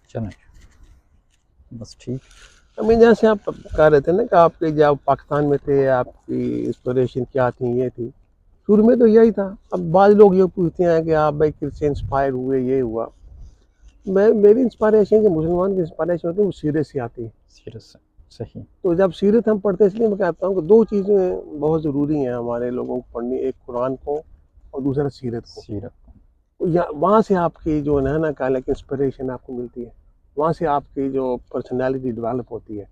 चलो बस ठीक। जैसे आप कह रहे थे ना कि आपके जब पाकिस्तान में थे आपकी इंस्पिरेशन क्या थी, ये थी शुरू में तो यही था। अब बाद लोग ये पूछते हैं कि आप भाई किससे इंस्पायर हुए, ये हुआ। मैं मेरी इंस्पायरेशन जो मुसलमान की इंस्पायरेशन होती है वो सीरत से आती है। सीरत से सही। तो जब सीरत हम पढ़ते हैं, इसलिए मैं कहता हूँ कि दो चीज़ें बहुत ज़रूरी हैं हमारे लोगों को पढ़नी, एक कुरान को और दूसरा सीरत को। सीरत। तो या वहाँ से आपकी जो है ना कहा कि इंस्पिरेशन आपको मिलती है, वहाँ से आपकी जो पर्सनैलिटी डेवलप होती है,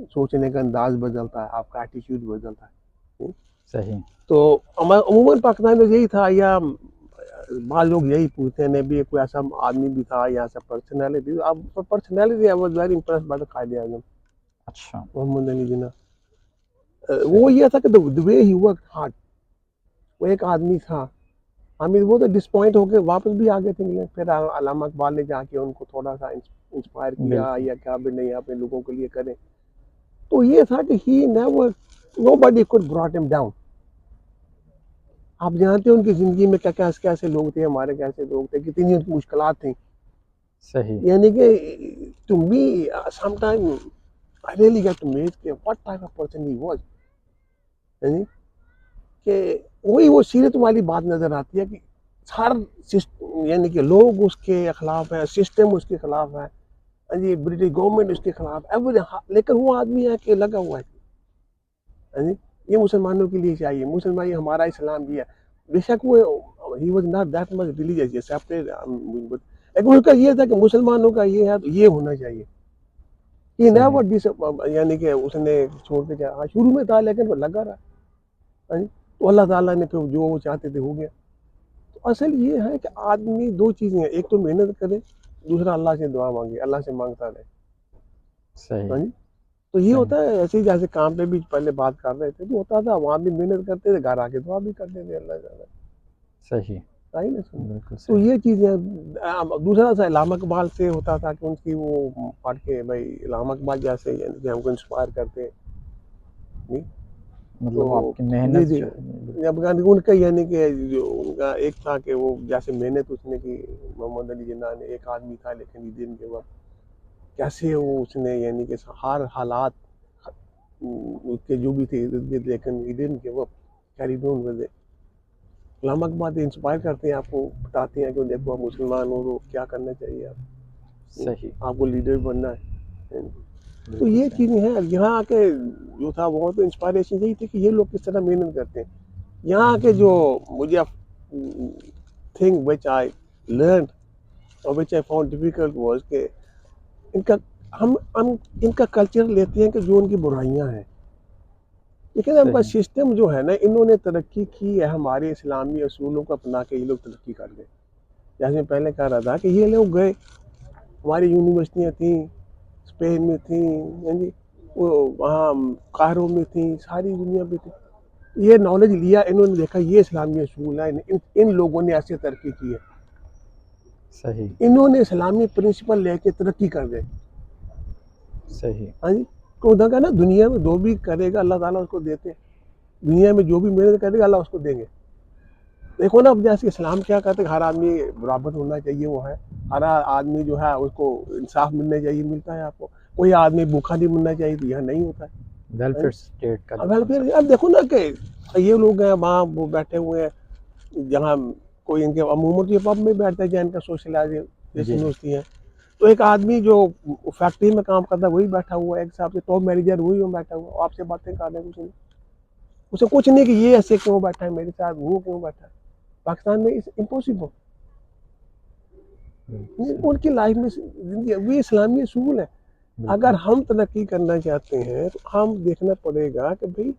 सोचने का अंदाज बदलता है, आपका एटीट्यूड बदलता है। सही। तो अमूमन पाकिस्तान में यही था, या बाद लोग यही पूछते हैं नबी कोई ऐसा आदमी भी था या ऐसा पर्सनैलिटी। अब personality I was very impressed by the कायदे आजम अच्छा। मोहम्मद अली जिन्ना। वो सही। ये था कि the way he work hard. वो एक आदमी था, हमें वो तो डिसपॉइंट होके वापस भी आ गए थे इंग्लैंड। फिर अल्लामा इकबाल ने जाके उनको थोड़ा सा इंस्पायर किया, बिल्कुल। या क्या भी नहीं अपने लोगों के लिए करें। तो ये था कि he never, nobody could brought him down. आप जानते हैं उनकी जिंदगी में क्या कैसे कैसे लोग थे, हमारे कैसे लोग थे, कितनी उनकी मुश्किलात थी। सही। यानी कि to me sometime I really get amazed कि what type of person he was. यानी कि वही वो सीरत वाली बात नजर आती है कि हर यानी कि लोग उसके खिलाफ है, सिस्टम उसके खिलाफ है, हाँ जी, ब्रिटिश गवर्नमेंट उसके खिलाफ एवरी, लेकिन वो आदमी है कि लगा हुआ है। हाँ जी, ये मुसलमानों के लिए चाहिए, मुसलमान ये हमारा इस्लाम भी है। बेशक वो he was not that much religious, ये सेपरेट, लेकिन उसका ये था कि मुसलमानों का ये है तो ये होना चाहिए। ये सही। नेवर डिस, यानी कि उसने छोड़ के क्या, हाँ शुरू में था लेकिन वो लगा रहा। हाँ जी, तो अल्लाह ताला ने फिर जो वो चाहते थे हो गया। तो असल ये है कि आदमी दो चीज़ें हैं, एक तो मेहनत करे, दूसरा अल्लाह से दुआ मांगे, अल्लाह से मांगता रहे। सही। हाँ जी, तो ये सही। होता है ऐसे ही जैसे काम पे भी पहले बात कर रहे थे तो होता था, वहाँ भी मेहनत करते थे, घर आके दुआ भी करते थे अल्लाह ताला। सही। आई ना सुन। बिल्कुल तो सही। ये चीज़ें दूसरा सा इलामा इकबाल से होता था कि उनकी वो पढ़ के भाई इलामा इकबाल जैसे यानी कि हमको इंस्पायर करते हैं। नहीं, तो मतलब आपकी जी मेहनत जी, जो है बिल्कुल। जब उनका यानी कि जो उनका एक था कि वो जैसे मेहनत उसने की, मोहम्मद अली जिन्ना ने, एक आदमी था लेकिन दिन के वक्त कैसे वो उसने यानी कि हर हालात उसके जो भी थे इर्द गिर्द, लेकिन दिन के वक्त carry on with. Islam Iqbal inspire करते हैं, आपको बताते हैं कि देखो आप मुसलमान हो तो क्या करना चाहिए, सही। आप आपको लीडर बनना है। तो बिल्कुल ये सही। चीज़ें हैं यहाँ आके जो था वो तो इंस्पायरेशन यही थी कि ये लोग किस तरह मेहनत करते हैं। यहाँ आके जो मुझे थिंग विच आई लर्न और विच आई फाउंड डिफिकल्ट वाज के इनका हम इनका कल्चर लेते हैं कि जो उनकी बुराइयां हैं, लेकिन उनका सही। सिस्टम जो है ना, इन्होंने तरक्की की है, हमारे इस्लामी असूलों को अपना के ये लोग तरक्की कर गए। जैसे मैं पहले कह रहा था कि ये लोग गए, हमारी यूनिवर्सिटियाँ थी, स्पेन में थी, हाँ जी, वो वहाँ कायरो में थी, सारी दुनिया में थी। ये नॉलेज लिया इन्होंने, देखा ये इस्लामी असूल है, इन लोगों ने ऐसे तरक्की की है, सही। इन्होंने इस्लामी प्रिंसिपल लेके तरक्की कर गए। सही। हाँ जी, तो उधर का ना दुनिया में जो भी करेगा अल्लाह ताला उसको देते हैं, दुनिया में जो भी मेहनत करेगा अल्लाह उसको देंगे। देखो ना, अब जैसे इस्लाम क्या कहते हैं, हर आदमी बराबर होना चाहिए, वो है, हर आदमी जो है उसको इंसाफ मिलना चाहिए, मिलता है आपको। कोई आदमी भूखा नहीं मिलना चाहिए तो यह नहीं होता है। वेलफेयर स्टेट का जो अब फिर कॉन्सेप्ट। अब देखो ना कि ये लोग हैं वहाँ वो बैठे हुए हैं, जहाँ कोई इनके अमूमन के पब में बैठते हैं जहाँ इनका जी सोशलाइजेशन जी। होती है। तो एक आदमी जो फैक्ट्री में काम करता है वही बैठा हुआ है, एक हिसाब से टॉप मैनेजर वही हो बैठा हुआ, आपसे बातें कर रहे हैं, कुछ नहीं, उसे कुछ नहीं कि ये ऐसे क्यों बैठा है मेरे साथ, वो क्यों बैठा है। पाकिस्तान में इस इम्पॉसिबल। बिल्कुल सही। उनकी लाइफ में जिंदगी वे इस्लामी असूल है। अगर बिल्कुल। हम तरक्की करना चाहते हैं तो हम देखना पड़ेगा कि भाई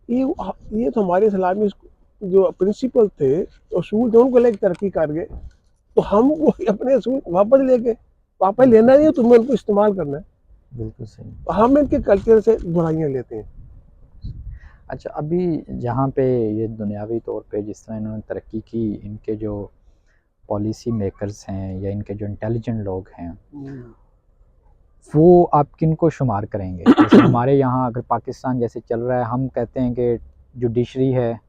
ये ये तो हमारे इस्लामी जो प्रिंसिपल थे, असूल थे, उनको लेकर तरक्की कर गए, तो हम वो अपने असूल वापस लेके वापस बिल्कुल लेना नहीं सही। है, तुम्हें उनको इस्तेमाल करना है। बिल्कुल सही। तो हम इनके कल्चर से बुराइयां लेते हैं। अच्छा, अभी जहाँ पे ये दुनियावी तौर पे जिस तरह इन्होंने तरक्की की, इनके जो पॉलिसी मेकर्स हैं या इनके जो इंटेलिजेंट लोग हैं, वो आप किन को शुमार करेंगे? जैसे हमारे यहाँ अगर पाकिस्तान जैसे चल रहा है, हम कहते हैं कि जुडिशरी है,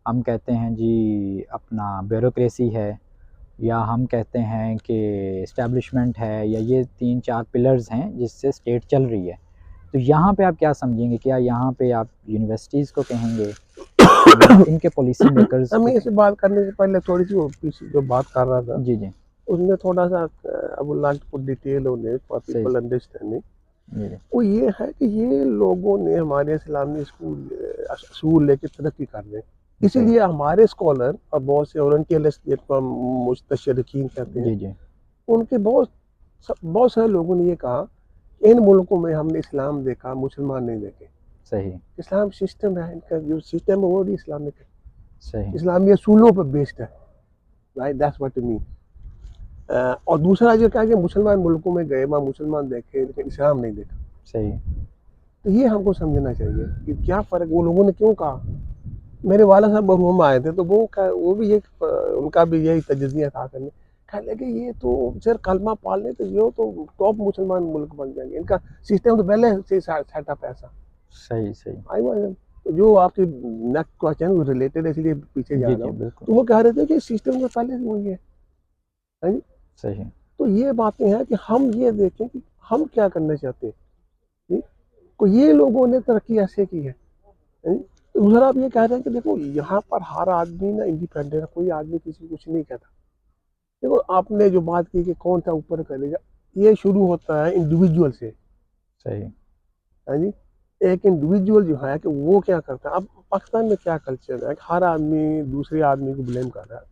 हम कहते हैं जी अपना ब्यूरोक्रेसी है, या हम कहते हैं कि इस्टेब्लिशमेंट है, या ये 3-4 पिलर्स हैं जिससे स्टेट चल रही है। तो यहाँ पे आप क्या समझेंगे? क्या यहाँ पे आप यूनिवर्सिटीज़ को कहेंगे या इनके पॉलिसी मेकर्स हम को इस कहेंगे? बात करने से पहले थोड़ी सी वो पीछे जो बात कर रहा था जी, जी। उसमें थोड़ा सा I would like to detail on it for सही, पीपल सही। अंडरस्टैंडिंग। जी, जी। वो ये है कि ये लोगों ने हमारे इस्लामी स्कूल लेके तरक्की कर रहे हैं, सही। इसीलिए हमारे स्कॉलर और बहुत से ओरिएंटलिस्ट जिनको हम मुस्तशरिकीन कहते हैं, जी, जी। उनके बहुत सारे लोगों ने ये कहा कि इन मुल्कों में हमने इस्लाम देखा, मुसलमान नहीं देखे। सही, इस्लाम सिस्टम है, इनका जो सिस्टम है वो भी इस्लामिक है, सही। इस्लामी असूलों पर बेस्ड है, right, that's what I mean. और दूसरा जो क्या कि मुसलमान मुल्कों में गए, वहाँ मुसलमान देखे लेकिन इस्लाम नहीं देखा। सही। तो ये हमको समझना चाहिए कि क्या फ़र्क वो लोगों ने क्यों कहा। मेरे वाला साहब मरहूम आए थे तो वो भी एक उनका भी यही तजज़िया था करने, कहने लगे ये तो सर कलमा पाल लें तो ये तो टॉप मुसलमान मुल्क बन जाएंगे, इनका सिस्टम तो पहले से सेटअप है ऐसा। सही, सही। आई वाज जो आपकी नेक्स्ट क्वेश्चन रिलेटेड है इसलिए पीछे जा जी, रहा जी, हूँ। बिल्कुल। तो वो कह रहे थे कि सिस्टम तो पहले से वही है, हाँ जी। सही। तो ये बातें हैं कि हम ये देखें कि हम क्या करना चाहते हैं, जी। तो ये लोगों ने तरक्की ऐसे की है, हाँ जी। तो दूसरा आप ये कह रहे हैं कि देखो यहाँ पर हर आदमी ना इंडिपेंडेंट है, कोई आदमी किसी को कुछ नहीं कहता। देखो आपने जो बात की कि कौन सा ऊपर करेगा, ये शुरू होता है इंडिविजुअल से, सही। हाँ जी। एक इंडिविजुअल जो है कि वो क्या करता है। अब पाकिस्तान में क्या कल्चर है कि हर आदमी दूसरे आदमी को ब्लेम कर रहा है,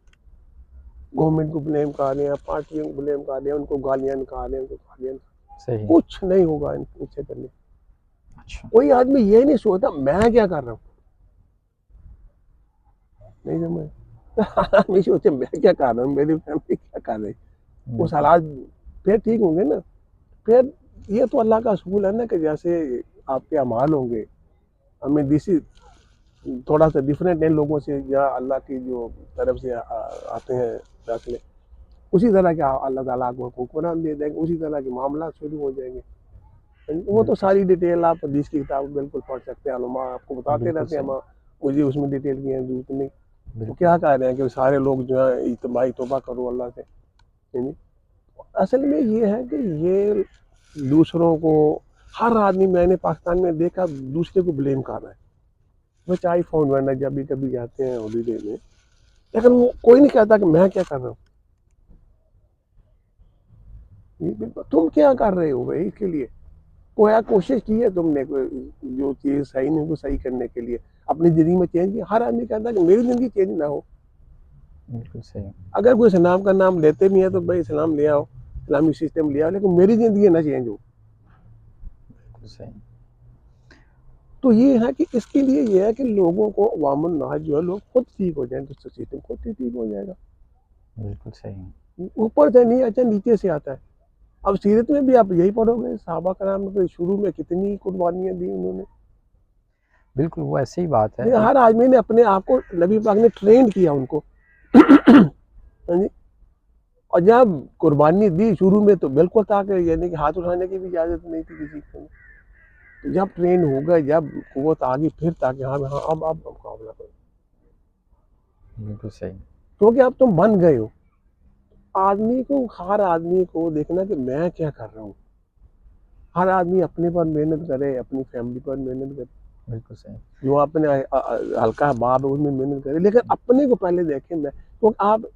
गवर्नमेंट को ब्लेम कर रहे हैं, पार्टियों को ब्लेम कर रहे हैं, उनको गालियां निकाल रहे हैं, उनको गालियां। सही। कुछ नहीं होगा इनसे करने। अच्छा। कोई आदमी ये नहीं सोचता मैं क्या कर रहा हूँ, नहीं समझ। आदमी सोचे मैं क्या कर रहा हूँ, मेरी फैमिली क्या कर रही है, उस बिल्कुल। हालात फिर ठीक होंगे ना। फिर ये तो अल्लाह का असूल है ना कि जैसे आपके अमाल होंगे, हमें दिसी थोड़ा सा डिफरेंट है लोगों से या अल्लाह की जो तरफ से आते हैं फैसले, उसी तरह के अल्लाह ताला आपको हुक्मरान दे देंगे, उसी तरह के मामला शुरू हो जाएंगे। वो तो बिल्कुल सारी सही। डिटेल आप हदीस की किताब बिल्कुल पढ़ सकते हैं, उलमा आपको बताते बिल्कुल रहते हैं, सही। हम मुझे उसमें डिटेल की है जरूरत नहीं। तो बिल्कुल। क्या कह रहे हैं कि सारे लोग जो है इतबाई तोबा करो अल्लाह से, यानी असल में ये है कि ये दूसरों को, हर आदमी मैंने पाकिस्तान में देखा दूसरे को ब्लेम कर रहा है। वो चाहे फोन वरना जब भी कभी जाते हैं हॉलीडे में, लेकिन वो कोई नहीं कहता कि मैं क्या कर रहा हूँ, तुम क्या कर रहे हो भाई इसके लिए। कोई कोशिश की है तुमने जो चीज़ सही नहीं को सही करने के लिए अपनी ज़िंदगी में चेंज किया। हर आदमी कहता है कि मेरी ज़िंदगी चेंज ना हो। बिल्कुल सही। अगर कोई इस्लाम का नाम लेते भी है तो भाई इस्लाम ले आओ, इस्लामिक सिस्टम ले आओ, लेकिन मेरी ज़िंदगी ना चेंज हो। बिल्कुल सही। तो ये है कि इसके लिए ये है कि लोगों को अवामुन नास जो है लोग खुद ठीक हो जाए तो सिस्टम खुद ही ठीक हो जाएगा। बिल्कुल सही। ऊपर से नहीं आता, नीचे से आता है। अब सीरत में भी आप यही पढ़ोगे, सहाबा कराम ने तो शुरू में कितनी कुर्बानियाँ दी उन्होंने। बिल्कुल, वो ऐसी ही बात है। लेकिन एक हर आदमी ने अपने आप को, नबी पाक ने ट्रेंड किया उनको। हाँ जी। और जब कुर्बानी दी शुरू में तो बिल्कुल था कि यानी कि हाथ उठाने की भी इजाज़त नहीं थी किसी को। तो जब ट्रेन हो गए, जब कुव्वत आ गई, फिर था कि हाँ हाँ अब मुकाबला करो, बिल्कुल सही। क्योंकि अब तुम बन गए हो। आदमी को, हर आदमी को देखना कि मैं क्या कर रहा हूँ। हर आदमी अपने पर मेहनत करे, अपनी फैमिली पर मेहनत करे, बिल्कुल सही। जो अपने हल्का बाप है उसमें मेहनत करे, लेकिन अपने को पहले देखें। मैं तो आप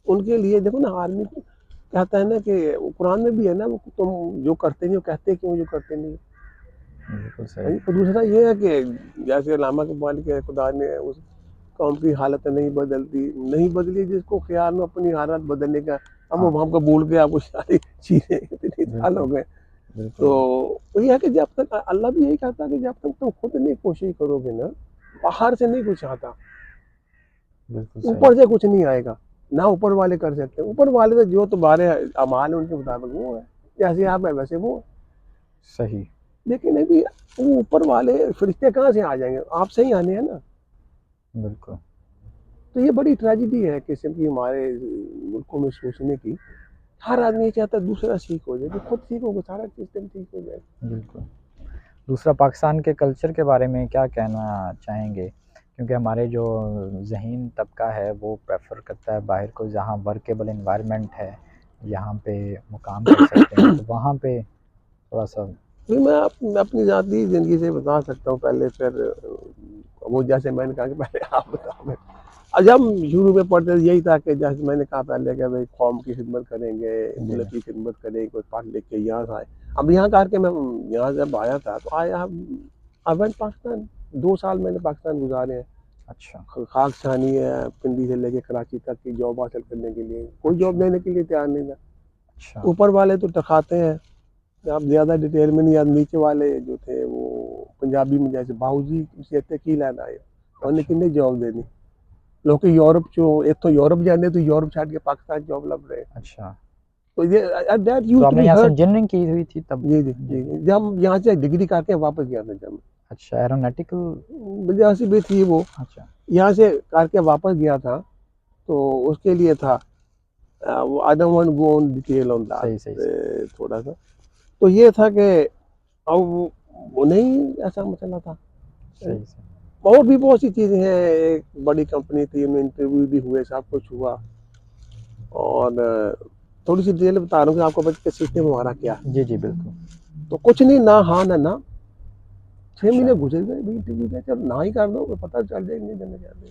उनके लिए देखो ना, आर्मी को कहता है ना कि कुरान में भी है ना, वो तुम जो करते नहीं हो कहते क्यों जो करते नहीं हो। बिल्कुल सही। हाँ जी। तो दूसरा ये है कि जैसे अल्लामा इकबाल के खुदा ने उस कौम की हालत नहीं बदलती, नहीं बदली जिसको ख्याल में अपनी हालत बदलने का। हाँ। हमको भूल के आपको सारी चीजें इतने साल हो बिल्कुल, गए। बिल्कुल, बिल्कुल। तो ये है कि जब तक अल्लाह भी यही कहता है कि जब तक तुम खुद नहीं कोशिश करोगे ना, बाहर से नहीं कुछ आता, बिल्कुल सही। ऊपर से कुछ नहीं आएगा। ना ऊपर वाले कर सकते, ऊपर वाले तो जो तुम्हारे अमाल है उनके मुताबिक वो है, जैसे आप है वैसे वो है। सही। लेकिन अभी वो ऊपर वाले फरिश्ते कहाँ से आ जाएंगे, आपसे ही आने हैं ना। बिल्कुल। तो ये बड़ी ट्रेजिडी है किस्म की हमारे मुल्कों में सोचने की। हर आदमी ये चाहता है दूसरा ठीक हो जाए, जो खुद ठीक होगा सारा सिस्टम ठीक हो जाएगा। बिल्कुल। दूसरा, पाकिस्तान के कल्चर के बारे में क्या कहना चाहेंगे? क्योंकि हमारे जो ज़हीन तबका है वो प्रेफर करता है बाहर को, जहाँ वर्केबल एनवायरनमेंट है, यहाँ पे मुकाम कर सकते हैं, तो वहाँ पे थोड़ा सा। नहीं, मैं अपनी ज़ाती ज़िंदगी से बता सकता हूँ पहले, फिर वो जैसे मैंने कहा कि पहले आप बताओ। अब जब हम शुरू में पढ़ते थे यही था कि जैसे मैंने कहा पहले कि भाई कौम की खिदमत करेंगे, जी मुल्क की खिदमत करेंगे, कोई पढ़ लिख के यहाँ से आए। अब यहाँ करके मैं यहाँ जब आया था तो आया आई वेंट पाकिस्तान, 2 साल मैंने पाकिस्तान गुजारे हैं। अच्छा खाक छानी है पिंडी से लेके कराची तक की जॉब हासिल करने के लिए, कोई जॉब अच्छा लेने के लिए तैयार नहीं था। अच्छा ऊपर वाले तो टकाते हैं, आप ज़्यादा डिटेल में नहीं याद। नीचे वाले जो थे वो पंजाबी में जैसे बाऊजी कहते की लेना आए उन्हें अच्छा किन्ने जॉब देनी। लोग यूरोप चो एक तो यूरोप जाने तो यूरोप छाड़ के पाकिस्तान जॉब लग रहे। अच्छा। तो ये दैट तो यूज्ड टू आपने बी यहाँ से हर्ट। इंजीनियरिंग की हुई थी तब? जी जी जी जी जी। जी। जब यहाँ से डिग्री करके वापस गया था, जब अच्छा, एरोनॉटिकल। वजह से भी थी वो, अच्छा यहाँ से करके वापस गया था तो उसके लिए था। आई don't want go on detail on सही सही सही दैट थोड़ा सा। तो ये था कि अब वो नहीं ऐसा मसला था। सही सही। और भी बहुत सी चीज़ें हैं, एक बड़ी कंपनी थी, उनमें इंटरव्यू भी हुए, सब कुछ हुआ। और थोड़ी सी डिटेल बता रहा हूँ कि आपको बच के सीखने में हमारा क्या है। जी जी बिल्कुल। तो कुछ नहीं, ना हाँ ना 6 महीने अच्छा गुजर गए भी इंटरव्यू के, चलो ना ही कर दो, पता चल जाएगा नहीं देने जाते।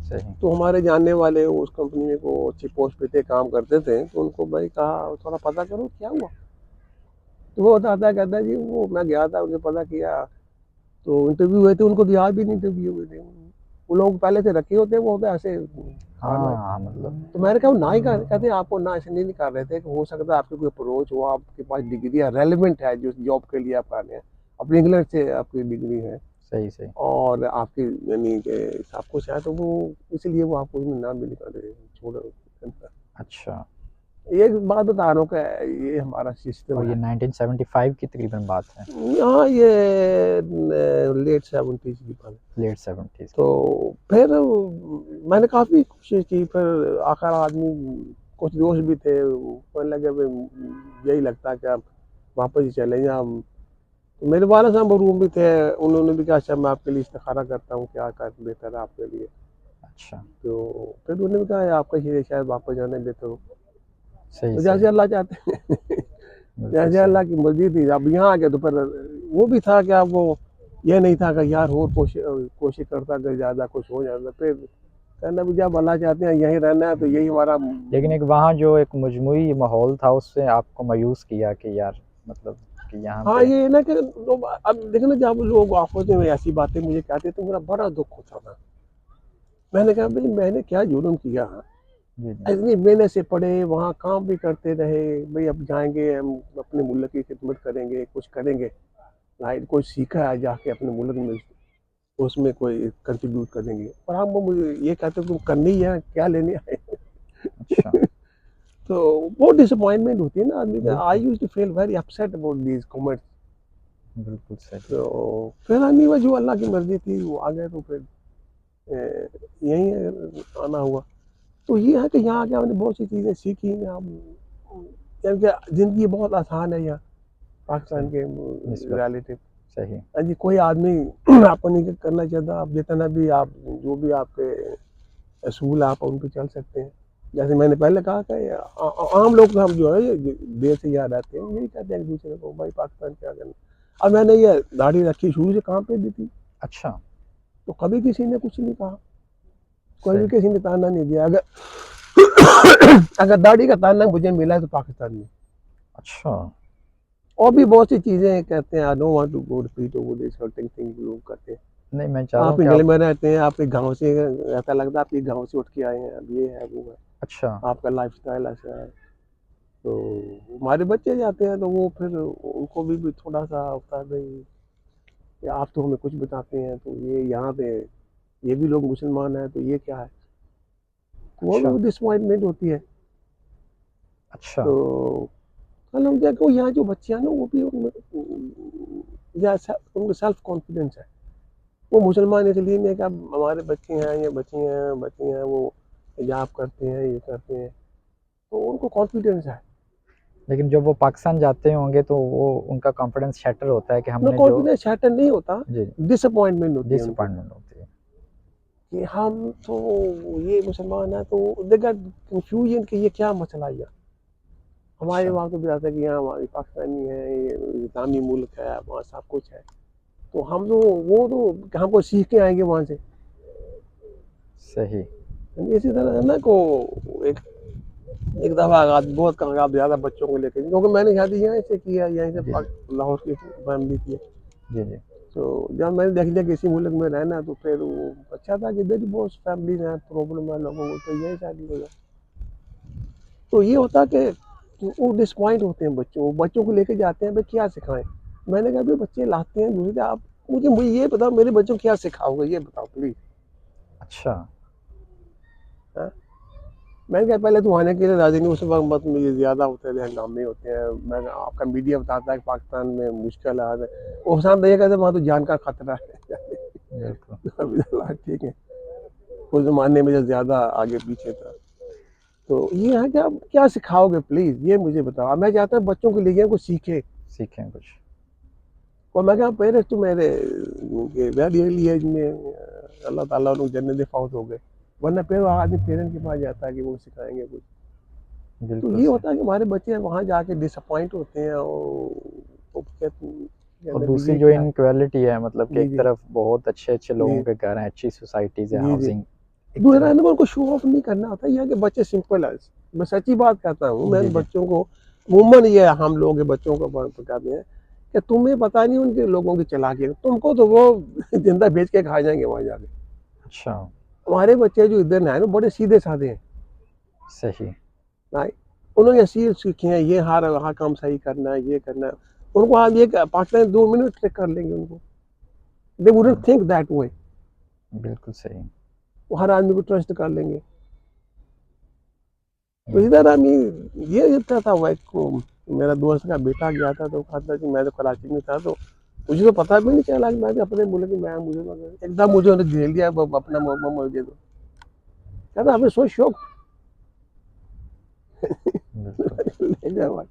सही। तो हमारे जानने वाले उस कंपनी में को अच्छी पोस्ट पे थे, काम करते थे, तो उनको भाई कहा थोड़ा पता करो क्या हुआ। तो वो बताता है, कहता है जी वो मैं गया था, उन्हें पता किया तो इंटरव्यू हुए थे, उनको तो याद भी नहीं इंटरव्यू हुए थे। वो लोग पहले से रखे होते हैं, वो होते ऐसे खाना। हाँ मतलब। तो मैंने कहा ना ही कर, कहते आपको ना ऐसे नहीं कर रहे थे कि हो सकता है आपकी कोई अप्रोच हो, आपके पास डिग्री है रेलिवेंट है जो जॉब के लिए आप कर रहे हैं, अपनी इंग्लैंड से आपकी डिग्री है सही सही। और आपकी यानी कि सब कुछ है, तो वो इसलिए वो आपको नाम भी नहीं कर रहे, छोड़ो। अच्छा। एक बात बता रहा हूँ कि ये हमारा सिस्टम और ये है। 1975 की तकरीबन बात है। हाँ, ये लेट 70s की बात है। लेट 70s तो की। फिर मैंने काफ़ी कोशिश की, फिर आखिर आदमी कुछ दोस्त भी थे, कहने लगे भाई यही लगता है कि आप वापस ही चले जाएं हम। तो मेरे वाला साहब रूम भी थे, उन्होंने भी कहा अच्छा मैं आपके लिए इस्तिखारा करता हूँ, क्या कर बेहतर है आपके लिए। अच्छा। तो फिर उन्होंने भी कहा आपका ये शायद वापस जाने बेहतर हो। सही तो सही। जैसे अल्लाह चाहते हैं बिल्कुल जैसे सही। अल्लाह की मर्जी थी। अब यहाँ आ गए तो फिर वो भी था कि अब वो ये नहीं था कि यार और कोशिश कोशिश करता अगर ज़्यादा कुछ हो जाता। फिर कहना भी जब अल्लाह चाहते हैं यहीं रहना है तो यही हमारा। लेकिन एक वहाँ जो एक मजमूई माहौल था उससे आपको मायूस किया कि यार मतलब कि यहाँ हाँ, पे। ये है ना कि अब देखो ना, जब लोग आपस में ऐसी बातें मुझे कहते तो मेरा बड़ा दुख होता था। मैंने कहा भाई मैंने क्या जुर्म किया, जी जी। इतनी मेहनत से पढ़े, वहाँ काम भी करते रहे, भाई अब जाएंगे हम अपने मुल्क की खिदमत करेंगे, कुछ करेंगे, लाइट कुछ सीखा है जाके अपने मुल्क में, उसमें कोई कंट्रीब्यूट करेंगे। और हम मुझे ये कहते हो तुम करनी ही है, क्या लेने आए। अच्छा। तो बहुत डिसअपॉइंटमेंट होती है ना आदमी का। आई बिल्कुल used to feel very upset about these comments. बिल्कुल सही। तो फिर आदमी वो जो अल्लाह की मर्जी थी वो आ गए, तो फिर यहीं आना हुआ। तो ये है कि यहाँ आके हमने बहुत सी चीज़ें सीखी हैं। हम क्योंकि ज़िंदगी बहुत आसान है यहाँ पाकिस्तान सही। के निस्बत। रिलेटिव। सही। हाँ जी, कोई आदमी आपको नहीं करना चाहता, आप जितना भी आप जो भी आपके असूल आप उन पे चल सकते हैं। जैसे मैंने पहले कहा कि आम लोग हम जो है ये देर से याद आते हैं, यही कहते हैं एक दूसरे को भाई पाकिस्तान क्या करना। अब मैंने ये दाढ़ी रखी शुरू से काम पे भी थी, अच्छा। तो कभी किसी ने कुछ नहीं कहा, कोई भी सही। किसी ने ताना नहीं दिया। अगर अगर दाढ़ी का ताना मुझे मिला है तो पाकिस्तान में। अच्छा। और भी बहुत सी चीज़ें कहते हैं, I don't want to go repeat over this certain thing लोग करते हैं। नहीं मैं चाह रहा आप हूँ कि इंग्लैंड आप। में रहते हैं, आपके गांव से ऐसा लगता है आप ये गांव से उठ के आए हैं, अब ये है वो है, अच्छा। आपका लाइफस्टाइल ऐसा है। तो हमारे बच्चे जाते हैं तो वो फिर उनको भी थोड़ा सा होता है भाई कि आप तो हमें कुछ बताते हैं, तो ये यहाँ पे ये भी लोग मुसलमान हैं तो ये क्या है। तो वो अच्छा। भी डिसअपॉइंटमेंट होती है। अच्छा। तो कल हम देखो यहाँ जो बच्चे हैं ना वो भी उनमें सेल्फ कॉन्फिडेंस है। वो मुसलमान इसलिए नहीं कि अब हमारे बच्चे हैं या बच्ची हैं वो हिजाब करते हैं, ये करते हैं, तो उनको कॉन्फिडेंस है। लेकिन जब वो पाकिस्तान जाते होंगे तो वो उनका कॉन्फिडेंस शैटर होता है कि उनका हमने जो। कॉन्फिडेंस शैटर नहीं होता, जी। डिसअपॉइंटमेंट होती है उनको। डिसअपॉइंटमेंट होती है। कि हम तो ये मुसलमान हैं, तो दे गॉट कंफ्यूजन कि ये क्या मसला है। हमारे अच्छा, वहाँ तो बताते हैं कि यहाँ हमारी पाकिस्तानी है, ये इस्लामी मुल्क है, वहाँ सब कुछ है। तो हम तो वो तो हमको सीख के आएंगे वहाँ से। सही। इसी तरह है ना को एक एक दफ़ा बहुत कामयाब ज़्यादा बच्चों को लेकर, क्योंकि मैंने शादी यहीं से किया, यहीं से जी, जी। लाहौर की फैमिली की। जी, जी। तो जब मैंने देख लिया किसी मुल्क में रहना, तो फिर वो अच्छा था कि इधर भी बहुत फैमिली हैं, प्रॉब्लम है लोगों को, तो यही शादी हो जाए। तो ये होता कि वो डिसपॉइंट होते हैं बच्चों को लेके जाते हैं, भाई क्या सिखाएं। मैंने कहा भाई बच्चे लाते हैं दूसरे, आप मुझे मुझे ये बताओ मेरे बच्चों को क्या सिखाओगे, ये बताओ प्लीज। अच्छा। मैंने कहा पहले तो आने के लिए राजी नहीं, उस वक्त मत मुझे ज़्यादा होते थे, हंगामे होते हैं। मैं आपका मीडिया बताता है कि पाकिस्तान में मुश्किल हाल है, वो सामने ये कहते वहाँ तो जान का खतरा है। बिल्कुल। अभी तो ठीक है, उस ज़माने में जो ज़्यादा आगे पीछे था। तो ये है कि आप क्या सिखाओगे प्लीज़, ये मुझे बताओ। मैं चाहता हूँ बच्चों को लेके कुछ सीखे। सीखें कुछ। और मैं कहा पेरेंट्स तो मेरे वेरी अर्ली एज में अल्लाह ताला उनको जन्नत दे फौत हो गए, वरना फिर आदमी पेरेंट्स के पास जाता है कि वो सिखाएंगे कुछ। तो बिल्कुल ये सही। होता है कि हमारे बच्चे वहाँ जाके डिसअपॉइंट होते हैं, और वो और कहते हैं दूसरी ये जो क्या है। इनक्वालिटी है, मतलब कि जी एक जी तरफ बहुत अच्छे-अच्छे लोगों जी के घर हैं, अच्छी सोसाइटीज़ है, जी जी। हाउसिंग, एक दूसरा तरफ। है ना, उनको शो ऑफ नहीं करना होता, यह है कि बच्चे सिंपल है। मैं सच्ची बात कहता हूँ, जी, मैंने जी। बच्चों को अमूमन ये हम लोग के बच्चों को बताते हैं कि तुम्हें पता नहीं उनके लोगों की चालाकी है, तुमको तो वो जिंदा बेच के खा जाएंगे वहाँ जाके। अच्छा, हमारे बच्चे जो इधर हैं ना बड़े सीधे साधे हैं। सही। राइट, उन्होंने असील सीखे हैं, ये हर काम सही करना है, ये करना है। उनको आज ये पाकिस्तान 2 मिनट से कर लेंगे उनको, they wouldn't hmm, think that way. बिल्कुल सही। वो हर आदमी को ट्रस्ट कर लेंगे। तो बिल्कुल। इधर आदमी ये इतना था, वो एक मेरा दोस्त का बेटा गया था, तो कहता कि मैं तो कराची में था, तो मुझे तो पता भी नहीं चला कि मैं भी अपने मुल्क में आया। मुझे तो एकदम मुझे उन्हें घेर लिया, अपना मुझे तो कहता हमें अच्छा, सो शौक। बिल्कुल, ले जाओ भाई,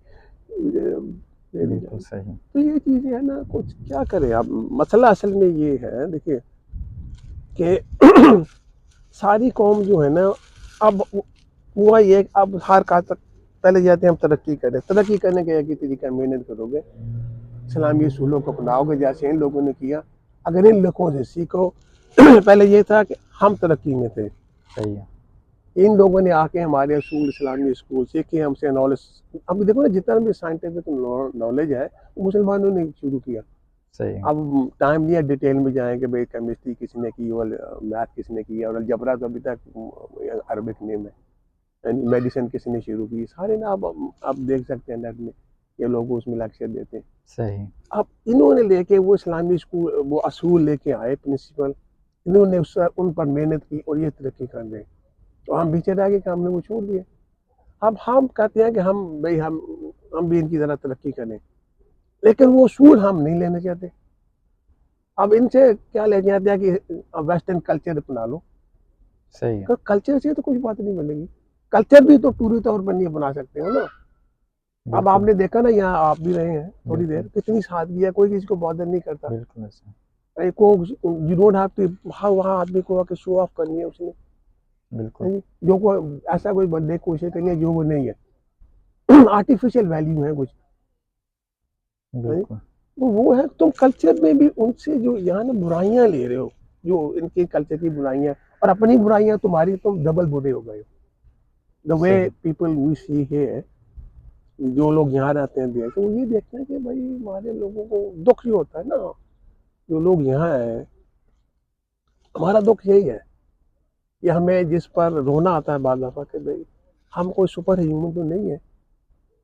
मुझे ले नहीं बिल्कुल जाएंगे। सही। तो ये चीजें है ना, कुछ क्या करें अब। मसला असल में ये है, देखिए कि सारी कौम जो है ना, अब हुआ ये अब हर कहा तक पहले जाते हैं हम तरक्की करें। तरक्की करने का एक ही तरीका, मेहनत करोगे, इस्लामी असूलों को अपनाओगे जैसे इन लोगों ने किया, अगर इन लोगों से सीखो। पहले ये था कि हम तरक्की में थे, सही है। इन लोगों ने आके हमारे असूल इस्लामी स्कूल सीखे, हमसे नॉलेज। अब देखो ना, जितना भी साइंटिफिक नॉलेज है वो मुसलमानों ने शुरू किया। सही है। अब टाइम नहीं है डिटेल में जाएंगे, भाई केमिस्ट्री किसी ने की और मैथ किसी ने किया, और अलजबरा तो अभी तक अरबिक नेम है। मेडिसिन किसी ने शुरू की, सारे ना आप देख सकते हैं नेट में, ये लोग उसमें लेक्चर देते हैं। सही। अब इन्होंने लेके वो इस्लामी स्कूल वो असूल लेके आए प्रिंसिपल, इन्होंने उन पर मेहनत की और ये तरक्की कर रहे हैं। तो हम पीछे रह गए कि हमने वो छोड़ दिए। अब हम कहते हैं कि हम भाई हम भी इनकी तरह तरक्की करें, लेकिन वो असूल हम नहीं लेना चाहते। अब इनसे क्या ले जाते हैं कि वेस्टर्न कल्चर अपना लो। सही है। तो कल्चर से तो कुछ बात नहीं बनेगी। कल्चर भी तो पूरी तौर पर नहीं बना सकते हो ना। अब बिल्कुल, आपने देखा ना, यहाँ आप भी रहे हैं थोड़ी देर, बिल्कुल, कितनी सादगी है, कोई किसी को बॉदर नहीं करता। बिल्कुल ऐसा। को यू डोंट हैव टू, हाँ वहाँ आदमी को आके शो ऑफ करनी है उसने, बिल्कुल, है जी? जो को ऐसा कोई बर्थडे कोशिश करनी है जो वो नहीं है। आर्टिफिशियल वैल्यू है कुछ, है जी? बिल्कुल, तो वो है, तुम कल्चर में भी उनसे जो यहाँ ना बुराइयां ले रहे हो, जो इनके कल्चर की बुराइयां, और अपनी बुराइयां तुम्हारी, तुम डबल बुरे हो गए हो। द वे सही। पीपल वी सी है, जो लोग यहाँ रहते हैं देश, तो वो ये देखते हैं कि भाई हमारे लोगों को दुख ही होता है ना, जो लोग यहाँ है, हमारा दुख यही है। कि हमें जिस पर रोना आता है बार दफा कि भाई हम कोई सुपर ह्यूमन तो नहीं है।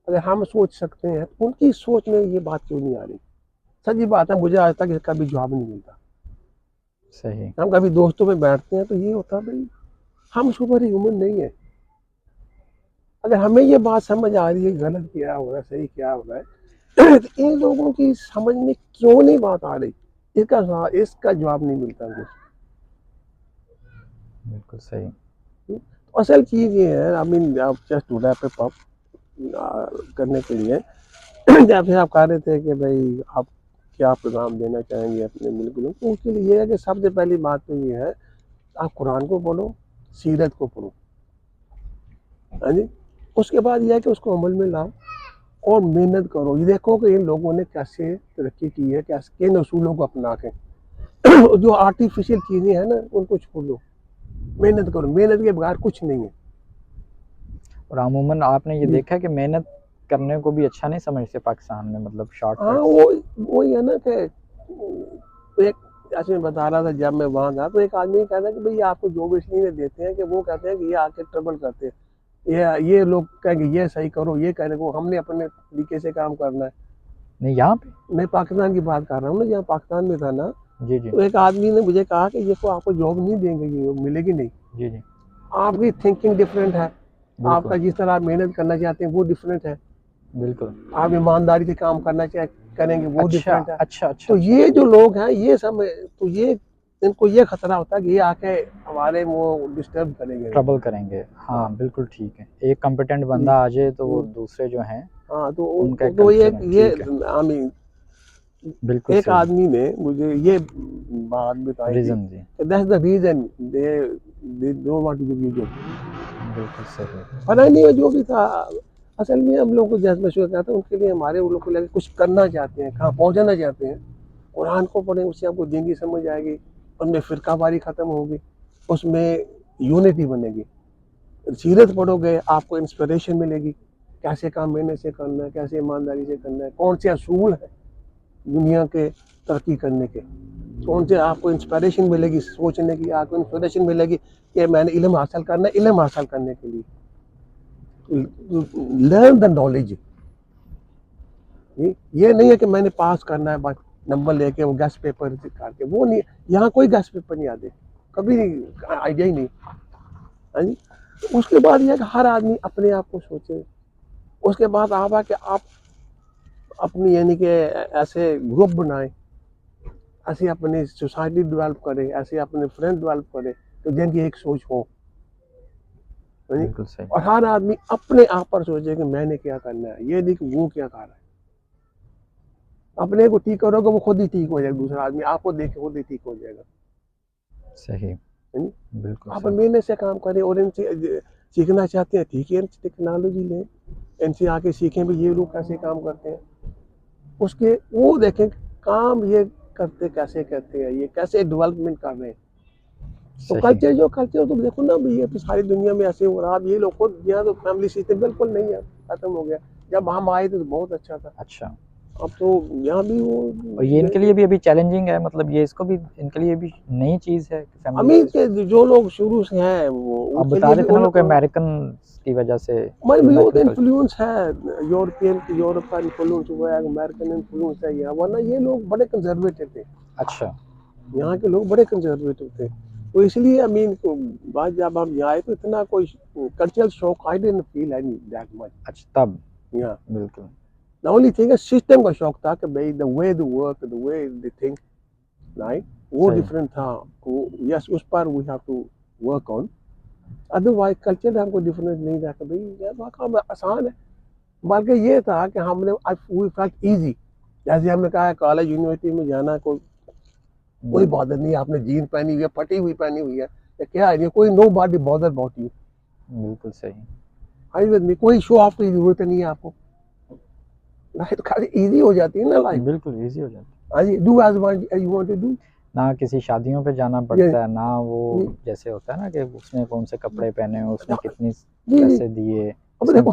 अगर हम सोच सकते हैं तो उनकी सोच में ये बात क्यों नहीं आ रही। सच्ची बात है, मुझे आज तक इसका भी जवाब नहीं मिलता। सही। हम कभी दोस्तों में बैठते हैं तो ये होता है भाई हम सुपर ह्यूमन नहीं है। अगर हमें ये बात समझ आ रही है गलत क्या हो रहा है सही क्या हो रहा है, तो इन लोगों की समझ में क्यों नहीं बात आ रही, इसका जवाब नहीं मिलता मुझे। बिल्कुल सही। तो असल चीज ये है, आई मीन आप just to wrap it up करने के लिए, जैसे आप कह रहे थे कि भाई आप क्या पैगाम देना चाहेंगे अपने मुल्क में, तो उसके लिए ये है कि सबसे पहली बात तो ये है, आप कुरान को पढ़ो, सीरत को पढ़ो, हाँ जी। उसके बाद यह है कि उसको अमल में लाओ और मेहनत करो। ये देखो कि इन लोगों ने कैसे तरक्की की है, कैसे किन असूलों को अपना के जो आर्टिफिशियल चीज़ें हैं ना उनको छोड़ दो, मेहनत करो, मेहनत के बगैर कुछ नहीं है। और अमूमन आपने ये जी। देखा है कि मेहनत करने को भी अच्छा नहीं समझते पाकिस्तान में, मतलब हाँ, शॉर्टकट्स। वही है ना कि एक, जैसे मैं बता रहा था जब मैं वहाँ था तो एक आदमी कहता है कि भाई आपको जॉब इसलिए देते हैं कि वो कहते हैं कि ये आके ट्रबल करते हैं, ये लोग कहेंगे ये सही करो, ये कहने को हमने अपने तरीके से काम करना है। नहीं यहाँ पे। मैं पाकिस्तान की बात कर रहा हूँ ना, जहाँ पाकिस्तान में था ना, जी जी तो एक आदमी ने मुझे कहा कि ये तो आपको जॉब नहीं देंगे, ये मिलेगी नहीं, जी जी। आपकी थिंकिंग डिफरेंट है, बिल्कुल आपका जिस तरह आप मेहनत करना चाहते हैं वो डिफरेंट है, बिल्कुल। आप ईमानदारी से काम करना करेंगे वो अच्छा डिफरेंट है। अच्छा अच्छा तो अच्छा ये अच्छा। जो लोग हैं ये सब, तो ये इनको ये खतरा होता है कि ये आके हमारे वो डिस्टर्ब करेंगे। ट्रबल करेंगे। हाँ हाँ बिल्कुल ठीक है, एक कॉम्पिटेंट जी। बंदा आ जाए तो वो दूसरे जो हैं हाँ उनका एक तो कल्चर है, ये ठीक है। आई मीन बिल्कुल एक सही। आदमी ने मुझे ये बात बताई थी, रीज़न जी। That's the reason they don't want to give you job. बिल्कुल सही। पता नहीं है जो भी था, असल में हम लोग को जैसे मैं शुरू कहता हूँ उनके लिए हमारे उन लोग को लेकर कुछ करना चाहते हैं, कहाँ पहुँचाना चाहते हैं। कुरान को पढ़ें, उससे आपको ज़िंदगी समझ आएगी, उनमें फ़िरकावारी ख़त्म होगी, उसमें यूनिटी बनेगी। सीरत पढ़ोगे आपको इंस्पिरेशन मिलेगी, कैसे काम मेहनत से करना है, कैसे ईमानदारी से करना है, कौन से असूल हैं दुनिया के तरक्की करने के, कौन से आपको इंस्पिरेशन मिलेगी सोचने की, आपको इंस्पिरेशन मिलेगी कि मैंने इल्म हासिल करना है, इल्म हासिल करने के लिए लर्न द नॉलेज। ये नहीं है कि मैंने पास करना है बस नंबर लेके वो गेस्ट पेपर करके, वो नहीं, यहाँ कोई गेस्ट पेपर नहीं आते, कभी नहीं, आइडिया ही नहीं। हाँ जी। तो उसके बाद यह है कि हर आदमी अपने आप को सोचे, उसके बाद आप आके आप अपनी यानी कि ऐसे ग्रुप बनाए, ऐसे अपनी सोसाइटी डेवलप करें, ऐसे अपने फ्रेंड डेवलप करें तो जिनकी एक सोच हो। हाँ जी। बिल्कुल सही। और हर आदमी अपने आप पर सोचे कि मैंने क्या करना है, ये नहीं कि वो क्या कर रहा है। अपने को ठीक करोगे वो खुद ही ठीक हो जाएगा, दूसरा आदमी आपको देख के खुद ही ठीक हो जाएगा। सही। हाँ जी। बिल्कुल आप सही। मेहनत से काम करें और इनसे सीखना चाहते हैं, ठीक है, इनसे टेक्नोलॉजी लें, इनसे आके सीखें भी ये लोग कैसे काम करते हैं, उसके वो देखें काम ये करते कैसे करते हैं, ये कैसे डेवलपमेंट कर रहे हैं। तो सही। कल्चर जो कल्चर तो देखो ना भाई, ये तो सारी दुनिया में ऐसे हो रहा है। अब ये लोग खुद यहाँ तो फैमिली सिस्टम बिल्कुल नहीं है, खत्म हो गया। जब हम आए थे तो बहुत अच्छा था, अच्छा। अब तो यहाँ भी वो और ये इनके लिए भी अभी चैलेंजिंग है, मतलब ये इसको भी इनके लिए भी नई चीज़ है फैमिली अमीर सिस्टम। के जो लोग शुरू से हैं वो आप उनके बता लिए रहे भी थे ना वो कि अमेरिकन की वजह से, वो तो अमेरिकन कल्चर। इन्फ्लुएंस है, यूरोप का इन्फ्लुएंस हुआ है, अमेरिकन इन्फ्लुएंस है यहाँ, वरना ये लोग बड़े कंजर्वेटिव थे, अच्छा। यहाँ के लोग बड़े कंजर्वेटिव थे। तो इसलिए आई मीन बात जब हम यहाँ आए तो इतना कोई cultural shock I didn't feel any that much. अच्छा तब। यहाँ बिल्कुल। द ओनली थिंग है सिस्टम का शौक था कि भाई the way the work, the way the think, right, वो सही। डिफरेंट था। यस, उस पर we have to work on, otherwise culture हमको डिफरेंस नहीं था कि भाई यार वहाँ काम आसान है। बल्कि ये था कि हमने वी फेल्ट इजी, जैसे हमने कहा कॉलेज यूनिवर्सिटी में जाना कोई बॉदर नहीं, आपने जीन पहनी हुई है, फटी हुई पहनी हुई है, या क्या है, कोई nobody bother about you. बिल्कुल सही। आई विद मी, कोई शो ऑफ की जरूरत नहीं है आपको, लाइफ काफी इजी हो जाती है ना लाइफ। बिल्कुल ईजी हो जाता हाँ जी, do as you want to do. है, ना किसी शादियों पे जाना ये पड़ता है, ना वो ये- जैसे होता है ना कि उसने कौन से कपड़े पहने हैं, उसने कितनी जी जी। पैसे दिए, अब उसने देखो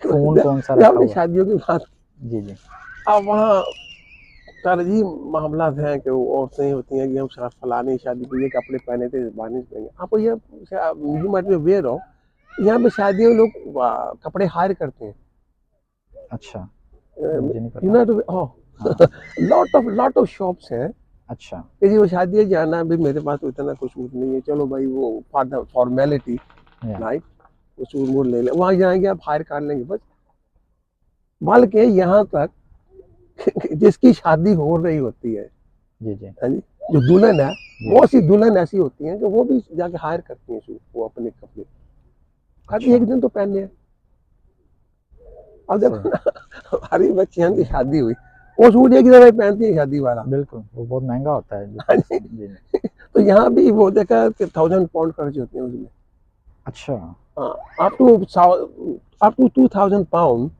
फ़ोन कौन सा जब रखा आपने हुआ है। शादियों की बात, जी जी। अब वहाँ तरजीह मामला हैं कि वो औरतें होती हैं कि हम फलानी शादी के लिए कपड़े पहने थे, बानी पहने। आपको ये यू माइट बी अवेयर हो, यहाँ पे शादियों में लोग कपड़े हायर करते हैं। अच्छा, मुझे नहीं यू पता। नो हाँ। लॉट ऑफ शॉप्स हैं अच्छा। कि जी वो शादी जाना भी, मेरे पास तो इतना कुछ सूट नहीं है, चलो भाई वो फॉर्मेलिटी, या। राइट, वो सूट वूट ले ले, वहाँ जाएंगे आप हायर कर लेंगे बस। बल्कि यहाँ तक जिसकी शादी हो रही होती है, जी जी हाँ जी, जो दुल्हन है, जी। बहुत सी दुल्हन ऐसी होती हैं कि वो भी जाके हायर करती हैं सूट, वो अपने कपड़े खाली अच्छा। एक दिन तो पहनने हैं। अब सही। देखो ना, हमारी बच्चियां की शादी हुई, वो सूट एक ही दफा पहनती है शादी वाला। बिल्कुल, वो बहुत महंगा होता है जो हाँ जी। जी जी। तो यहाँ भी वो देखा कि 1000 पाउंड खर्च होते हैं उसमें। अच्छा, हाँ, अप टू 2000 पाउंड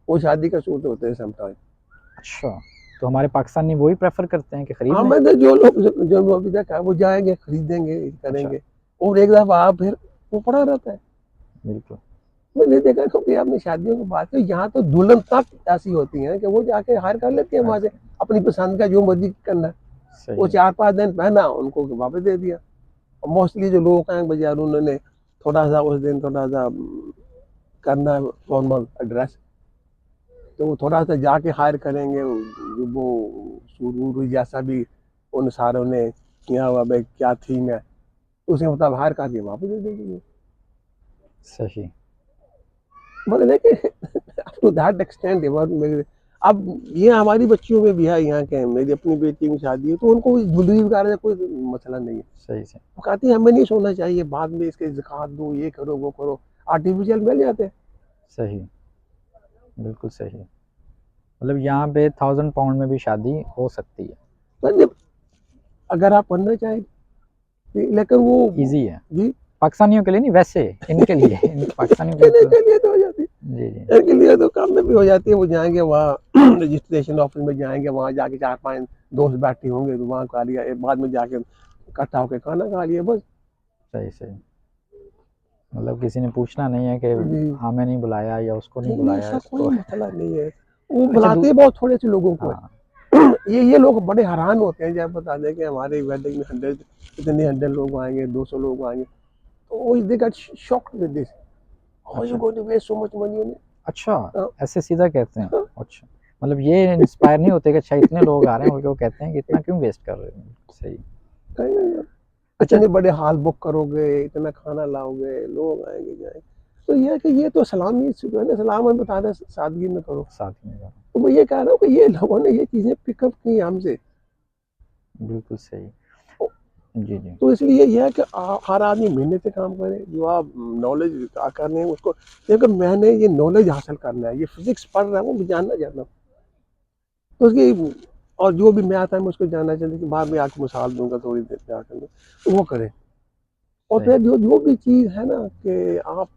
वो शादी का सूट होते हैं समटाइम। अच्छा। तो हमारे पाकिस्तानी वही प्रेफर करते हैं कि खरीद हाँ, लें? मैंने जो लोग जो अभी देखा वो जाएंगे खरीदेंगे करेंगे, और एक दफा आप फिर वो पड़ा रहता है। बिल्कुल। मैंने देखा क्योंकि आपने शादियों की बात की, यहाँ तो दुल्हन तक ऐसी होती हैं कि वो जाके हायर कर लेती है वहां से अपनी पसंद का जो मर्जी करना है। वो सही। 4-5 दिन पहना उनको वापस दे दिया। मोस्टली जो लोग हैं बाजार उन्होंने थोड़ा सा उस दिन थोड़ा सा करना है फॉर्मल ड्रेस, तो वो थोड़ा सा जाके हायर करेंगे वो सुरूर जैसा भी उन सारों ने किया हुआ भाई क्या थीम है, उसे मतलब हायर करके वापस दे देंगे। सही। मतलब है कि टू दैट एक्सटेंट मेरे। अब ये हमारी बच्चियों में भी है, यहाँ के मेरी अपनी बेटी की शादी है तो उनको ज्वेलरी वगैरह का कोई मसला नहीं है। सही से। वो कहती है हमें नहीं सोना चाहिए, बाद में इसके ज़कात दो, ये करो वो करो, आर्टिफिशियल मिल जाते हैं। सही। बिल्कुल सही। मतलब यहाँ पे 1000 पाउंड में भी शादी हो सकती है। मतलब अगर आप पढ़ना चाहें, लेकिन वो ईजी है जी पाकिस्तानियों के लिए, नहीं वैसे इनके लिए, इन पाकिस्तानियों के लिए कहने तो। के लिए तो हो जाती है, जी जी। इनके लिए तो काम में भी हो जाती है। वो जाएंगे वहाँ रजिस्ट्रेशन ऑफिस में जाएंगे, वहाँ जाके 4-5 दोस्त बैठे होंगे तो वहाँ खा लिया, बाद में जाके इकट्ठा होकर खाना खा लिया बस। सही सही। मतलब किसी ने पूछना नहीं है कि जी हमें नहीं बुलाया या उसको नहीं नहीं, बुलाया ऐसा कोई इसको। मसला नहीं है। वो अच्छा बुलाते बहुत थोड़े से लोगों को है। हाँ। ये लोग बड़े हैरान होते हैं जब बता दें कि हमारे वेडिंग में 100 लोग आएंगे, 200 लोग आएंगे, तो वो they get shocked with this, how you अच्छा going to waste so much money on अच्छा, इट। ऐसे सीधा कहते हैं। अच्छा, मतलब ये इंस्पायर नहीं होते कि अच्छा इतने लोग आ रहे हैं, बल्कि वो कहते हैं कि इतना क्यों वेस्ट कर रहे हैं। सही। अच्छा। इतने बड़े हॉल बुक करोगे, इतना खाना लाओगे, लोग आएंगे जाएंगे, तो ये है कि ये तो सलामी जो है ना, सलाम हम बता रहे हैं, सादगी में करो। साथ में जाओ। तो मैं ये कह रहा हूँ कि ये लोगों ने ये चीजें पिकअप की हमसे। बिल्कुल सही। जी जी। तो इसलिए यह है कि हर आदमी मेहनत से काम करे, जो आप नॉलेज करने हैं उसको, देखो मैंने ये नॉलेज हासिल करना है, ये फिजिक्स पढ़ रहा हूँ, मैं जानना चाहता हूँ, तो उसकी और जो भी मैथ है मैं उसको जानना चाहता हूँ कि बाद में आपको मिसाल दूंगा थोड़ी देर में आकर, तो वो करें। और सही। फिर जो जो भी चीज़ है ना कि आप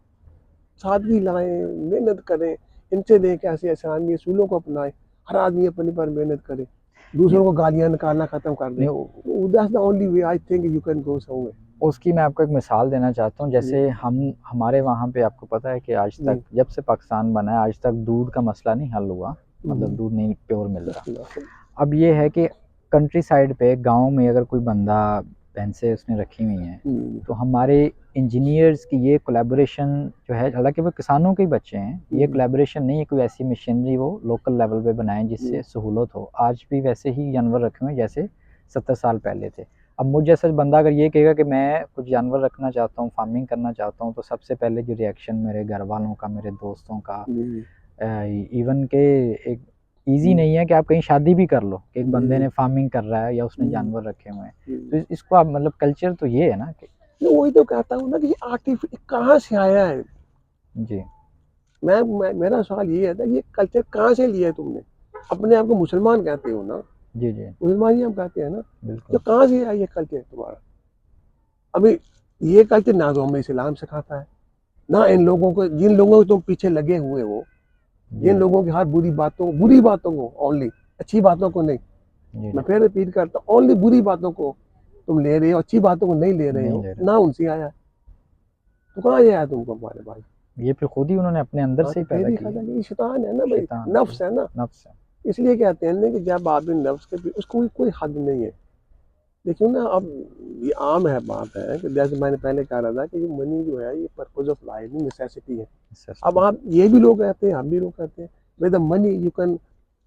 सादगी लाएं, मेहनत करें, इनसे देख ऐसे आसानी असूलों को अपनाएं, हर आदमी अपने पर मेहनत करे, नहीं दूसरों को गालियाँ निकालना खत्म कर दें। नहीं, तो that's the only way I think you can go somewhere. उसकी मैं आपको एक मिसाल देना चाहता हूँ। जी जैसे हम हमारे वहाँ पे आपको पता है कि आज जी तक जब से पाकिस्तान बना है आज तक दूध का मसला नहीं हल हुआ, मतलब जी दूध नहीं प्योर मिलता। बिल्कुल। अब ये है कि कंट्री साइड पे गांव में अगर कोई बंदा भैंसें उसने रखी हुई हैं, हम्म, तो हमारे इंजीनियर्स की ये कोलैबोरेशन जो है, हालांकि वो किसानों के ही बच्चे हैं, ये हम्म, कोलैबोरेशन नहीं है कोई ऐसी मशीनरी वो लोकल लेवल पे बनाएं जिससे सहूलत हो। आज भी वैसे ही जानवर रखे हुए हैं जैसे 70 साल पहले थे। अब मुझ जैसा बंदा अगर ये कहेगा कि मैं कुछ जानवर रखना चाहता हूँ, फार्मिंग करना चाहता हूँ, तो सबसे पहले जो रिएक्शन मेरे घर वालों का, मेरे दोस्तों का, जी इवन के एक ईजी जी नहीं है कि आप कहीं शादी भी कर लो कि एक बंदे जी ने फार्मिंग कर रहा है या उसने जी जानवर रखे हुए हैं। तो जी। इसको आप मतलब कल्चर तो ये है ना कि। मैं वही तो कहता हूँ ना कि ये आर्टिफिशियल कहाँ से आया है। जी मैं मेरा सवाल ये है था कि ये कल्चर कहाँ से लिया है तुमने। अपने आप को मुसलमान कहते हो ना, जी जी। मुसलमान ही हम कहते हैं ना, तो बिल्कुल। कहाँ से आया ये कल्चर तुम्हारा। अभी ये कल्चर ना तो हमें इस्लाम सिखाता है, ना इन लोगों को, जिन लोगों को तुम पीछे लगे हुए हो, जी जिन लोगों की हर बुरी बातों को ओनली, अच्छी बातों को नहीं। जी मैं जी। फिर रिपीट करता हूँ, ओनली बुरी बातों को तुम ले रहे हो, अच्छी बातों को नहीं ले रहे नहीं हो, ले रहे। ना उनसे आया, तो कहाँ से आया तुमको हमारे भाई। ये फिर खुद ही उन्होंने अपने अंदर हाँ से तो ही पैदा फिर ही की खाता है। कि शैतान है ना भाई, शैतान नफ्स है ना। नफ्स है। इसलिए कहते हैं ना कि जब आदमी नफ्स के उसको कोई हद नहीं है। देखिए ना, अब ये आम है बात है कि जैसे मैंने पहले कह रहा था कि ये मनी जो है ये पर्पज ऑफ लाइफ नेसेसिटी है। अब necessity। आप ये भी लोग कहते हैं, हम भी लोग कहते हैं, with the money you can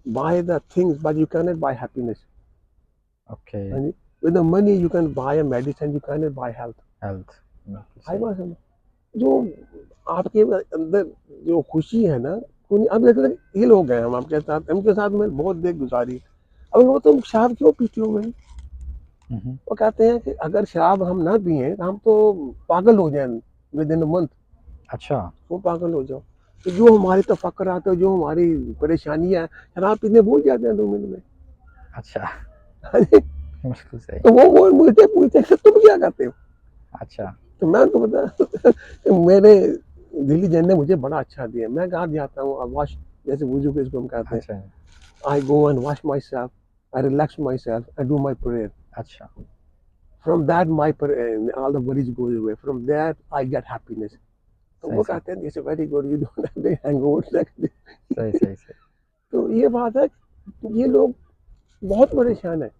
buy the things but you can not buy happiness. Okay. हाँ जी, with the money you can buy a medicine, you can not buy health. Health. बिल्कुल आई सही। बात समझ, जो आपके अंदर जो खुशी है ना, अब देखो ये लोग हैं हम आपके साथ, उनके साथ में बहुत देर गुजारी। अब वो तुम शराब क्यों पीते हो भाई। हम्म। वो कहते हैं कि अगर शराब हम ना पिए तो हम तो पागल हो जाए विद इन अ मंथ, अच्छा। वो पागल हो जाओ। तो जो हमारे तफक्कर आते हो, जो हमारी परेशानियां हैं, शराब पीने भूल जाते हैं 2 मिनट में। अच्छा। बिल्कुल सही। तो वो मुझे पूछते कि तुम क्या करते हो, अच्छा, तो मैं उनको बताया कि मेरे दिल्ली जन ने मुझे बड़ा अच्छा दिया, मैं घर जाता हूँ और वॉश, जैसे वुजू को इसको हम कहते हैं, अच्छा, I go and wash myself, I relax myself, I do my prayer, अच्छा, from that my all the worries goes away, from that I get happiness. तो सही, वो सही, कहते हैं it's very good, you don't have any hangovers. सही, सही, सही। तो ये बात है, ये लोग बहुत परेशान है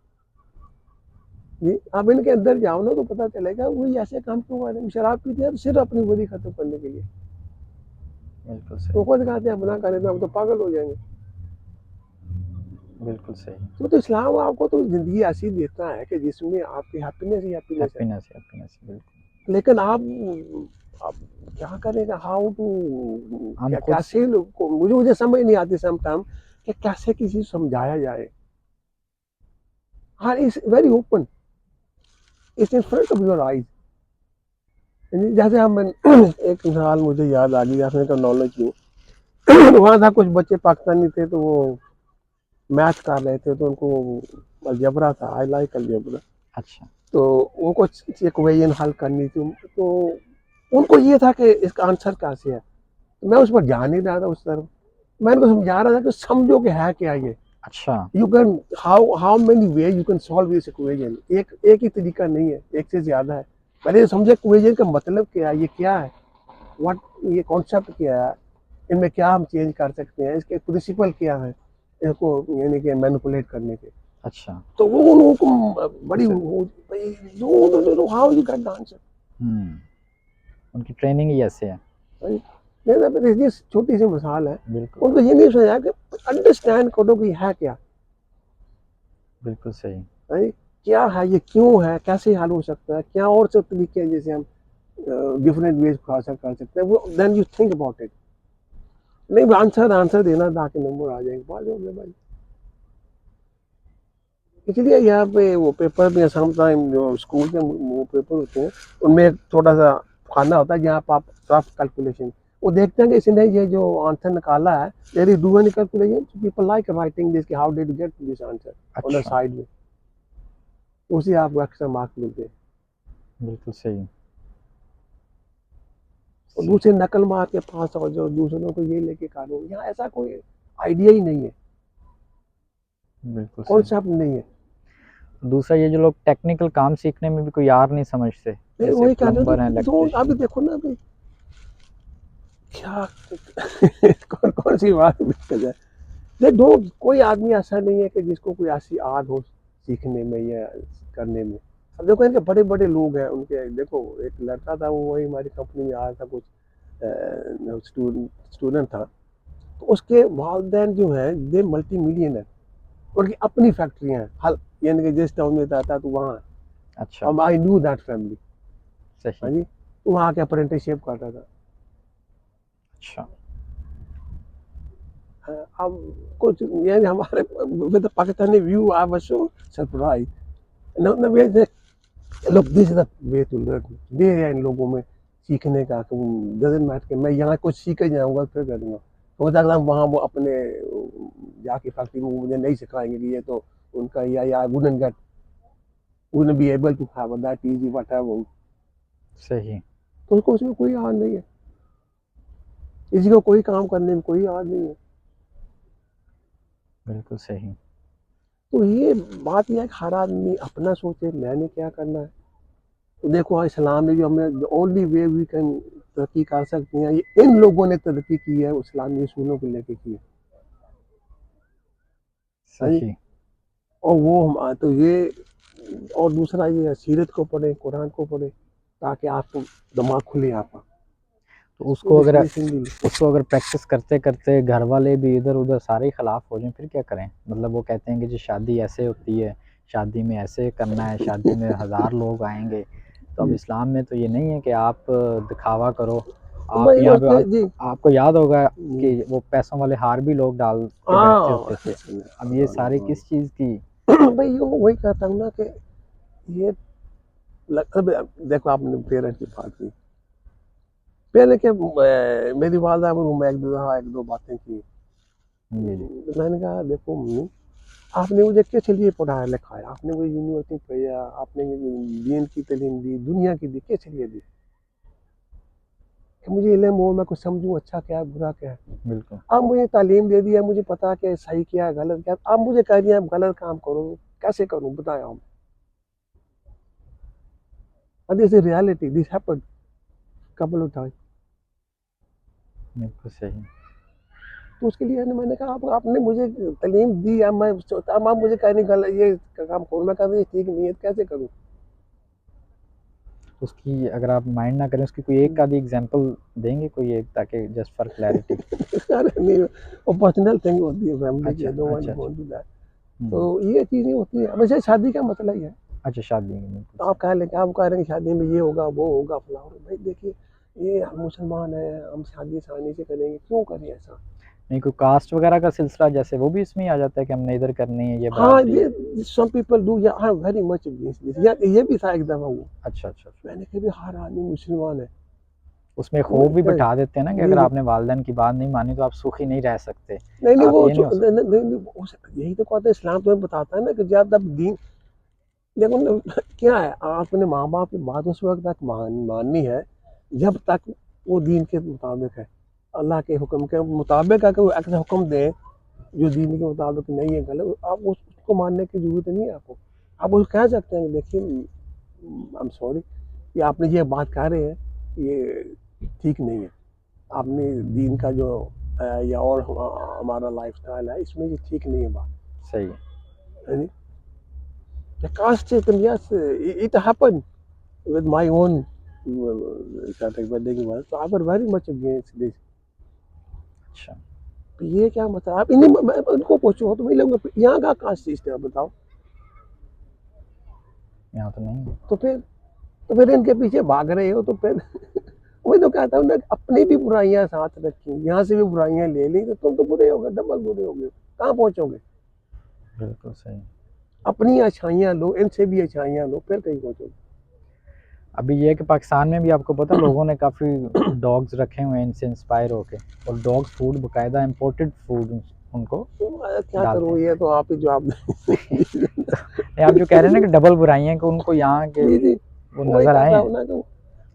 जी। आप इनके अंदर जाओ ना तो पता चलेगा वही ऐसे काम क्यों कर रहे हैं, शराब पीते हैं तो सिर्फ अपनी वरी खत्म करने के लिए। बिल्कुल वो सही, खुद कहते हैं अपना करें तो हम तो पागल हो जाएंगे। बिल्कुल सही। तो इस्लाम आपको तो जिंदगी ऐसी देता है कि जिसमें आपकी हैप्पीनेस ही हैप्पीनेस है। हैप्पीनेस, हैप्पीनेस, बिल्कुल। लेकिन आप क्या करेगा, हाउ टू, हम क्या खुद से कैसे लोग को, मुझे समझ नहीं आती समटाइम कि कैसे किसी को समझाया जाए। हाँ, is very open, it's in front of your eyes. जैसे हम एक मिसाल मुझे याद आ गई, आपने तो नॉलेज की, वहाँ था कुछ बच्चे पाकिस्तानी थे, तो वो मैथ कर रहे थे, तो उनको अलजबरा था, आई लाइक अलजबरा। अच्छा, तो वो कुछ इक्वेशन हल करनी थी, तो उनको ये था कि इसका आंसर कैसे है। तो मैं उस पर ध्यान नहीं रहा था उस तरफ, मैं उनको समझा रहा था कि समझो कि है क्या ये। अच्छा, you can, how many way you can solve this equation, एक ही तरीका नहीं है, एक से ज्यादा है। पहले समझे इक्वेशन का मतलब क्या है, ये क्या है, व्हाट, ये कॉन्सेप्ट क्या है, इनमें क्या हम चेंज कर सकते हैं, इसके प्रिंसिपल क्या है, इसको यानी कि मैनिपुलेट करने के। अच्छा। तो वो उन लोगों को बड़ी उसे know how you get the answer. हुँ, उनकी ट्रेनिंग ही ऐसे है। ये छोटी सी मिसाल है, बिल्कुल, उनको ये नहीं समझा कि अंडरस्टैंड करो कि है क्या बिल्कुल सही। है, क्या है ये, क्यों है, कैसे हल हो सकता है, क्या और सब तरीके हैं जैसे हम डिफरेंट वेज कर सकते हैं, वो then you think about it. नहीं आंसर आंसर देना ताकि नंबर आ जाएंगे, बात हो गया भाई। इसलिए यहाँ पे वो पेपर में समटाइम जो स्कूल के वो पेपर होते हैं, उनमें एक छोटा सा खाना होता है जहाँ पर आप रफ कैलकुलेशन, वो देखते हैं कि इसने ये जो आंसर निकाला है, there is do any calculation, people like writing this, how did get this answer on the अच्छा, साइड में, उसी आपको एक्स्ट्रा मार्क्स मिलते हैं। बिल्कुल सही, और सही, दूसरे नकल मार के पास हो जाओ, दूसरों को ये लेके करो, यहाँ ऐसा कोई आइडिया ही नहीं है, बिल्कुल सही। कॉन्सेप्ट नहीं है। दूसरा ये जो लोग टेक्निकल काम सीखने में भी कोई यार नहीं समझते, नहीं जैसे वही कह रहे हो, प्लम्बर हैं, तो अभी इलेक्ट्रिशियन हैं। देखो ना अभी क्या कौन कौन सी बात निकल जाए। देख दो, कोई आदमी ऐसा नहीं है कि जिसको कोई ऐसी आद हो सीखने में या करने में। अब देखो इनके बड़े बड़े लोग हैं, उनके देखो एक लड़का था, वो वही हमारी कंपनी में आया था, कुछ स्टूडेंट था, तो उसके वालदेन जो हैं दे मल्टी मिलियनर, उनकी अपनी फैक्ट्रियां हैं, हल यानी कि जिस टाउन में रहता तो वहाँ। अच्छा, अब आई न्यू दैट फैमिली, हाँ सही, जी, तो वहाँ के अप्रेंटिसशिप करता था। अच्छा, अब कुछ यानी हमारे with Pakistani view I was so surprise, no no way, look this is the way to learn, way है इन लोगों में सीखने का, डजंट मैटर कि मैं यहाँ कुछ सीख के जाऊँगा फिर करूँगा, हो सकता है वहाँ वो अपने जाके फैक्ट्री में मुझे नहीं सिखाएंगे कि ये तो उनका, या wouldn't get, wouldn't be able to have that easy whatever. सही, तो उसको उसमें कोई याद नहीं है, किसी को कोई काम करने में कोई याद नहीं है। बिल्कुल सही, तो ये बात यह है कि हर आदमी अपना सोचे मैंने क्या करना है। तो देखो इस्लाम ने जो हमें ओनली वे वी कैन तरक्की कर सकते हैं, ये इन लोगों ने तरक्की की है इस्लामी उसूलों को लेके की है, हाँ जी। सही। और वो हम तो ये, और दूसरा ये सीरत को पढ़े, कुरान को पढ़े, ताकि आपको दिमाग खुले आपका, तो इंस्पिरेशन मिले। उसको अगर प्रैक्टिस करते-करते घर वाले भी इधर-उधर सारे ही खिलाफ हो जाएँ, फिर क्या करें? मतलब वो कहते हैं कि जी शादी ऐसे होती है, शादी में ऐसे करना है, शादी में 1000 लोग आएँगे। तो अब इस्लाम में तो ये नहीं है कि आप दिखावा करो। आप भाई यहाँ पे उसके जी, आपको याद होगा कि वो पैसों वाले हार भी लोग डाल के बैठते हाँ होते थे। अब ये सारी किस चीज़ की भाई ये वही कहता हूँ ना कि ये अब देखो आपने पेरेंट की बात की, पहले के मेरी वालदा में एक दो बातें की। जी, जी। तो मैंने कहा देखो मम्मी, आपने मुझे किस लिए पढ़ाया लिखाया, आपने मुझे यूनिवर्सिटी भेजा, आपने दीन की तालीम दी, दुनिया की दी, किस लिए दी कि मुझे इल्म हो, मैं कुछ समझूं अच्छा क्या है बुरा क्या है। बिल्कुल। आप मुझे तालीम दे दी है, मुझे पता है कि सही क्या है गलत क्या है, आप मुझे कह रही हैं आप गलत काम करो, कैसे करूं बताया हम। This is reality, this happened couple of time. बिल्कुल सही। तो उसके लिए ना मैंने कहा आपने मुझे तालीम दी, अब मैं अब आप मुझे कह नहीं गलत ये काम करूं, मैं कह रही ठीक नहीं है कैसे करूं। उसकी अगर आप माइंड ना करें, उसकी कोई एक आधी एग्जांपल देंगे कोई एक, ताकि जस्ट फॉर क्लैरिटी। अरे नहीं, वो पर्सनल थिंग होती है फैमिली की, अच्छा, डोंट वांट अच्छा, टू गो अच्छा। Into that. हुँ। तो ये चीजें होती है, वैसे शादी का मसला ही है। अच्छा, शादी में बिल्कुल तो आप सही। कह लें कि आप कह रहे हैं कि शादी में ये होगा वो होगा फलां होगा। भाई देखिए, ये हम मुसलमान हैं, हम शादी आसानी से करेंगे, क्यों करें ऐसा। नहीं, कोई कास्ट वगैरह का सिलसिला जैसे वो भी इसमें ही आ जाता है कि हमने इधर करनी है, ये हाँ बराबरी है? ये सम पीपल डू, या हाँ वेरी मच अगेंस्ट दिस, या ये भी था एक दफा वो। अच्छा, अच्छा, अच्छा। मैंने कहा भी हर आदमी मुसलमान है, उसमें कोई खौफ भी क्या बिठा देते हैं ना कि जी अगर जी। आपने वालिदैन की बात नहीं मानी तो आप सुखी नहीं रह सकते। नहीं नहीं आप वो ये नहीं हो नहीं, सकते। नहीं, नहीं, यही तो कहते हैं, इस्लाम तुम्हें बताता है ना कि जब तक दीन, देखो ना, क्या है आपने माँ बाप की बात उस वक्त तक माननी है जब तक वो दीन के मुताबिक है, अल्लाह के हुक्म के मुताबिक है, कि वो ऐसा हुक्म दे जो दीन के मुताबिक नहीं है गलत, आप उसको मानने की जरूरत नहीं है आपको। आप उसको कह सकते हैं कि देखिए आई एम सॉरी, ये आपने ये बात कह रहे हैं ये ठीक नहीं है, आपने दीन का जो या और हमारा लाइफ स्टाइल है इसमें ये ठीक नहीं है बात, सही है। है नहीं। The caste system, yes, it happened with my own Catholic wedding was, so I was very much against this। अच्छा। तो ये क्या मतलब, आप इन्हीं मैं उनको पूछूं तो मैं लोग यहाँ का कास्ट सिस्टम है बताओ। यहाँ तो नहीं है। तो फिर इनके पीछे भाग रहे हो तो फिर वही तो कहता हूँ ना, अपनी भी बुराइयां साथ रखी, यहाँ से भी बुराइयां ले ली, तो तुम तो बुरे हो गए, डबल बुरे हो गए, कहाँ पहुंचोगे। बिल्कुल सही। अपनी अच्छाइयाँ लो, इनसे भी अच्छाइयाँ लो, फिर कहीं पहुंचोगे। अभी ये है कि पाकिस्तान में भी आपको पता है लोगों ने काफ़ी डॉग्स रखे हुए हैं इनसे इंस्पायर होके, और डॉग्स फूड बाकायदा इम्पोर्टेड फूड उनको तो क्या डालते करूँ, हैं। ये तो आप ही जवाब दें। नहीं, आप जो कह रहे हैं ना कि डबल बुराइयां हैं कि उनको यहाँ के जी जी, वो वही नज़र कर आए रहा हैं। हूँ ना कि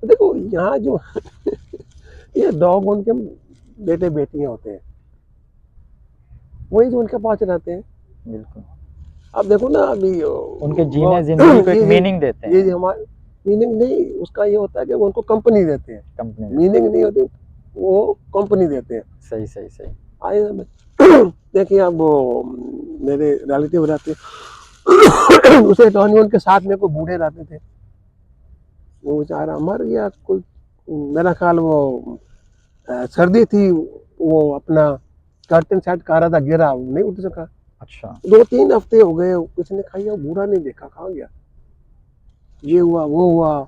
देखो यहाँ जो ये डॉग उनके बेटे बेटियां होते हैं, वही जो उनके पास रहते हैं। बिल्कुल। अब देखो ना अभी उनके वो जीने ज़िंदगी को एक ये मीनिंग देते ये हैं हमारे मीनिंग नहीं, उसका ये होता है कि वो उनको कंपनी देते हैं, कंपनी में। मीनिंग नहीं होती, वो कंपनी देते हैं। सही, सही, सही। आए देखिए अब वो मेरे रिलेटिव रहते हैं, उसे टॉनी उनके साथ में कोई बूढ़े रहते थे, वो बेचारा मर गया कोई, मेरा ख्याल वो सर्दी थी, वो अपना कर्टन सेट कर रहा था, गिरा, नहीं उठ सका। अच्छा। 2-3 हफ्ते हो गए, किसी ने खाई और बूढ़ा नहीं देखा, कहाँ गया, ये हुआ वो हुआ।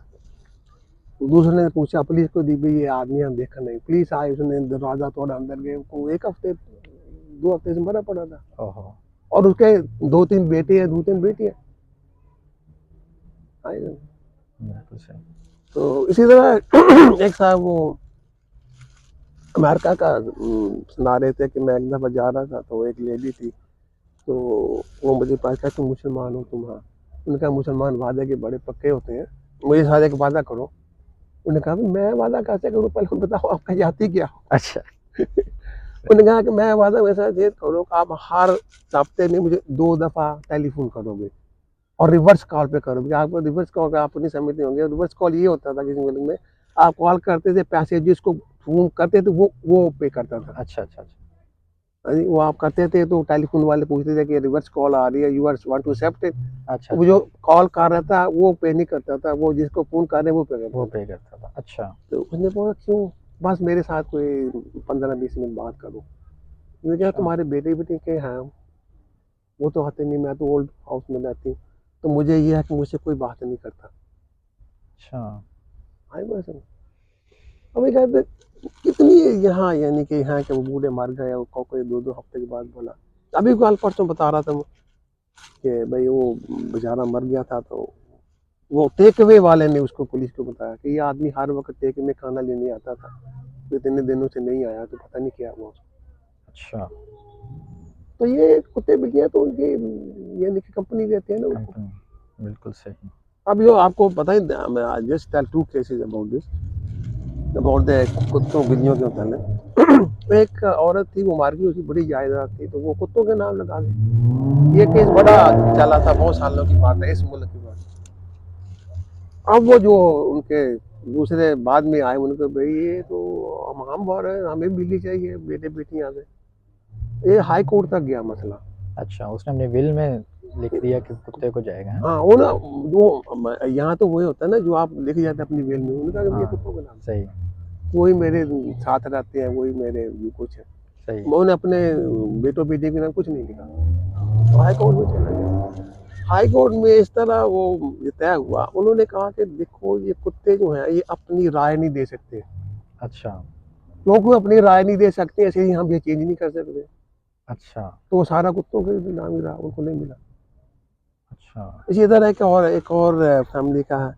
दूसरे ने पूछा पुलिस को, दी भाई ये आदमी हम देखा नहीं, पुलिस आई, उसने दरवाजा तोड़ा, अंदर गए, वो 1 हफ्ते 2 हफ्ते से मरा पड़ा था। ओहो। और उसके 2-3 बेटे हैं, 2-3 बेटियां। बिल्कुल सही। तो इसी तरह एक साहब वो अमेरिका का सुना रहे थे कि मैं एक दफा जा रहा था, तो एक लेडी थी, तो वो मुझे पूछा कि मुसलमान हो तुम, हाँ। उनका मुसलमान वादे के बड़े पक्के होते हैं, मुझे साथ एक वादा करो। उन्होंने कहा मैं वादा कैसे करूँ, पहले बताओ आपका जाति क्या हो। अच्छा। उन्होंने कहा कि मैं वादा वैसा ये करो कि आप हर हफ्ते में मुझे 2 दफा टेलीफोन करोगे और रिवर्स कॉल पे करोगे। आपको रिवर्स कॉल का आप नहीं समझते होंगे, रिवर्स कॉल ये होता था किसी मीटिंग में, आप कॉल करते थे, पैसे जिसको फोन करते थे वो पे करता था। अच्छा, अच्छा, अच्छा। वो आप करते थे तो टेलीफोन वाले पूछते थे कि रिवर्स कॉल आ रही है, you are want to accept it. अच्छा, वो जो अच्छा। कॉल कर रहा था वो पे नहीं करता था, वो जिसको फोन कर रहे वो पे वो करता था। पे करता था। अच्छा। तो उसने बोला क्यों, बस मेरे साथ कोई 15-20 मिनट बात करो। मैंने कहा अच्छा। तुम्हारे बेटे बेटे के हैं, वो तो आते नहीं, मैं तो ओल्ड हाउस में रहती हूँ, तो मुझे ये है कि मुझसे कोई बात नहीं करता। अच्छा। आई बस हमें कहते कितनी यहाँ, यानी कि यहाँ के वो बूढ़े मर गए, वो कोई 2-2 हफ्ते के बाद बोला। अभी कल परसों बता रहा था वो कि भाई वो बेचारा मर गया था, तो वो टेक अवे वाले ने उसको, पुलिस को बताया कि ये आदमी हर वक्त टेक अवे खाना लेने आता था, तो इतने दिनों से नहीं आया, तो पता नहीं क्या हुआ उसको। अच्छा। तो ये कुत्ते बिल्लियाँ तो उनकी यानी कि कंपनी देते हैं ना उनको। कंपनी, बिल्कुल सही। अब जो आपको पता ही, मैं just tell 2 cases about this, about the कुत्तों बिल्लियों के मतलब। एक औरत थी, वो मार गई, उसकी बड़ी जायदाद थी, तो वो कुत्तों के नाम लगा दी। ये केस बड़ा चला था, बहुत सालों की बात है, इस मुल्क की बात। अब वो जो उनके दूसरे बाद में आए, उनके भाई ये तो हम बोल रहे हैं, हमें बिल्ली चाहिए, बेटे बेटियां आ गए। ये हाई कोर्ट तक गया मसला। अच्छा, उसने अपने विल में लिख दिया कि कुत्ते को जाएगा, है? हाँ, वो ना, वो यहाँ तो वही होता है ना, जो आप लिख जाते हैं अपनी वेल में, उनका ये हाँ, कुत्तों का नाम, सही, वही मेरे साथ रहते हैं, वही मेरे ये कुछ है। सही। उन्होंने अपने बेटों बेटे के नाम कुछ नहीं लिखा, तो हाई कोर्ट में चला गया। हाई कोर्ट में इस तरह वो ये तय हुआ, उन्होंने कहा कि देखो ये कुत्ते जो हैं ये अपनी राय नहीं दे सकते, अच्छा, क्योंकि अपनी राय नहीं दे सकते ऐसे ही हम ये चेंज नहीं कर सकते। अच्छा, तो वो सारा कुत्तों के भी नाम गिरा, उनको नहीं मिला। अच्छा, इसी तरह एक और फैमिली का है,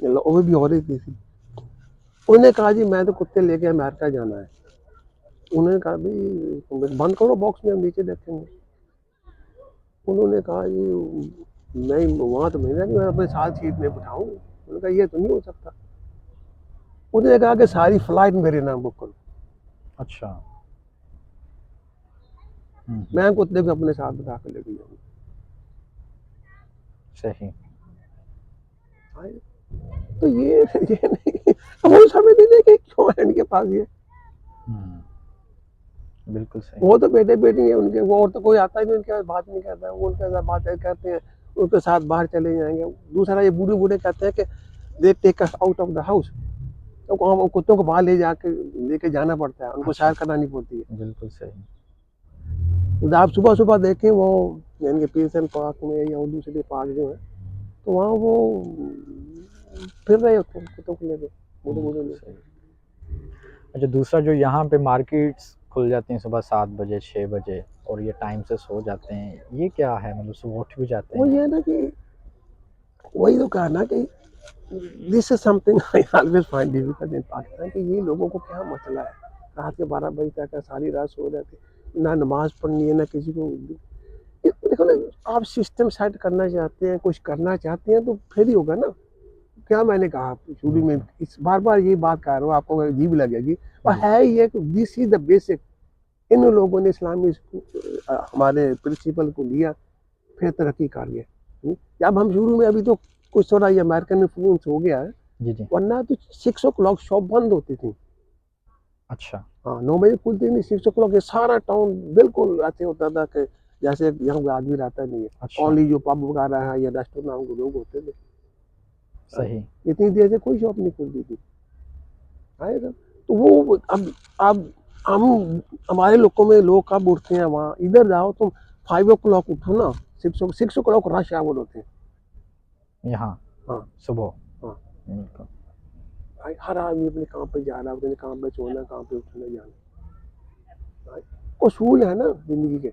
वो भी औरत थी। उन्होंने कहा जी मैं तो कुत्ते लेके अमेरिका जाना है। उन्होंने कहा भाई बंद करो बॉक्स में, हम नीचे देखेंगे। उन्होंने कहा जी नहीं, वहाँ तो नहीं रहना, मैं अपने साथ सीट में बिठाऊँ। उन्होंने कहा ये तो नहीं हो सकता। उन्होंने कहा कि सारी फ्लाइट मेरे नाम बुक करो, अच्छा। मैं कुत्ते को अपने साथ बिठा कर लेके जाऊँगा। सही। तो ये नहीं, अब वो समझ नहीं कि क्यों है इनके पास ये। बिल्कुल सही। वो तो बेटे बेटी है उनके, वो और तो कोई आता ही नहीं उनके साथ, बात नहीं करता है, वो उनके साथ बात करते हैं, उनके साथ बाहर चले जाएंगे। दूसरा ये बूढ़े बूढ़े कहते हैं कि they take us out of the house, तो हम कुत्तों को बाहर ले जाके लेके जाना पड़ता है, उनको अच्छा, सैर करानी पड़ती है। बिल्कुल सही। तो आप सुबह सुबह देखें वो, यानी कि पीरसन पार्क में या दूसरे पार्क जो है, तो वहाँ वो फिर रहे होते हैं कुत्तों को लेके, बूढ़े बूढ़े बिल्कुल लोग। सही। अच्छा, दूसरा जो यहाँ पे मार्केट्स खुल जाती हैं सुबह 7 बजे, 6 बजे, और ये टाइम से सो जाते हैं, ये क्या है? मतलब सुबह उठ भी जाते वो हैं? ये है ना कि वही तो कहा ना कि this is something I always find difficult in Pakistan, कि ये लोगों को क्या मसला है, रात के 12 बजे तक सारी रात सो जाते, ना नमाज पढ़नी है ना किसी को। देखो ना, आप सिस्टम सेट करना चाहते हैं, कुछ करना चाहते हैं, तो फिर ही होगा ना। क्या मैंने कहा शुरू में, इस बार बार ये बात कर रहा हूँ, आपको अजीब लगेगी, और है ये कि दिस इज द बेसिक। इन लोगों ने इस्लामी हमारे प्रिंसिपल को लिया, फिर तरक्की कर गए। जब हम शुरू में, अभी तो कुछ थोड़ा ये अमेरिकन इन्फ्लुएंस हो गया है, जी, जी। वरना तो 6 o'clock शॉप बंद होती थी। अच्छा, हाँ, 9 बजे खुलती थी, 6 o'clock ये सारा टाउन बिल्कुल ऐसे होता था कि जैसे यहाँ कोई आदमी रहता नहीं है। अच्छा, ओनली जो पब वगैरह है या रेस्टोरेंट के लोग होते थे, सही। इतनी देर से कोई शॉप नहीं खुलती थी। आएगा तो वो अब हम हमारे लोगों में लोग कब उठते हैं, वहाँ इधर जाओ तुम 5 o'clock उठो ना, 6 o'clock रश आवर होते हैं। यहाँ, हाँ, सुबह, हाँ, बिल्कुल, हर आदमी अपने काम पे जा रहा है, अपने काम पे सोना, काम पे उठना, जाना। उसूल है ना जिंदगी के।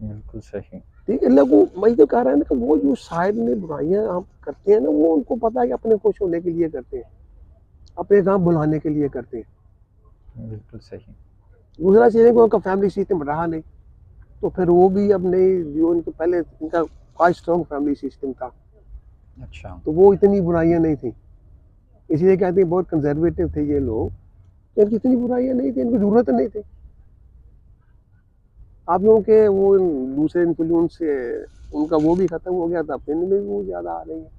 बिल्कुल सही। ठीक है, लोगों, मैं तो कह रहा है ना कि वो जो साइड में बुराइयां हम करते हैं ना, वो उनको पता है कि अपने खुश होने के लिए करते हैं, अपने काम बुलाने के लिए करते हैं। बिल्कुल सही। दूसरा चीज़ है कि उनका फैमिली सिस्टम रहा नहीं, तो फिर वो भी अब नहीं, जो उनके पहले इनका क्वाइट स्ट्रॉन्ग फैमिली सिस्टम था, अच्छा, तो वो इतनी बुराइयां नहीं थी। इसलिए कहते हैं बहुत कंजर्वेटिव थे ये लोग, इनकी इतनी बुराइयां नहीं थी, इनकी जरूरत नहीं थी। आप लोगों के वो दूसरे इन्फ्लुएंस से उनका वो भी खत्म हो गया था, फिर में वो ज़्यादा आ रही है।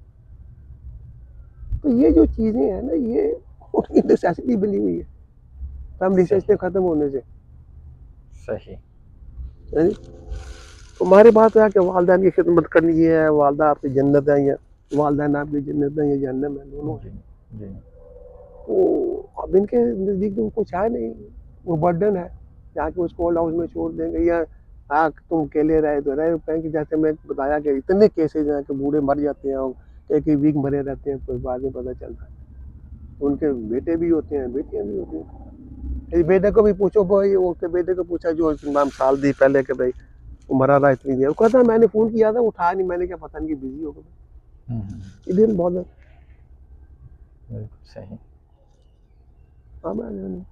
तो ये जो चीज़ें हैं ना, ये उनकी नेसेसिटी बनी हुई है, फैमिली सही, सिस्टम खत्म होने से। सही। है जी? हमारे बात है कि वालदैन की खिदमत करनी है, वालदा आपकी जन्नत है, या वालदैन आपकी जन्नत है, या जहन्नम है, दोनों है। जी, जी। तो अब इनके नज़दीक तो कुछ है नहीं, वो बर्डन है, जाके उसको ओल्ड हाउस में छोड़ देंगे, या हाँ तुम अकेले रहे तो रहे पाएंगे। जैसे मैं बताया कि इतने केसेज हैं कि बूढ़े मर जाते हैं और एक ही वीक मरे रहते हैं, फिर बाद में पता चलता है। तो उनके बेटे भी होते हैं, बेटियां भी होती हैं। इस बेटे को भी पूछो भाई, वो उसके बेटे को पूछा जो नाम साल दी पहले के भाई वो मरा रहा इतनी देर, वो कहता मैंने फ़ोन किया था उठाया नहीं, मैंने क्या पता नहीं कि बिजी हो गया। इधर बहुत बिल्कुल सही। हाँ मैं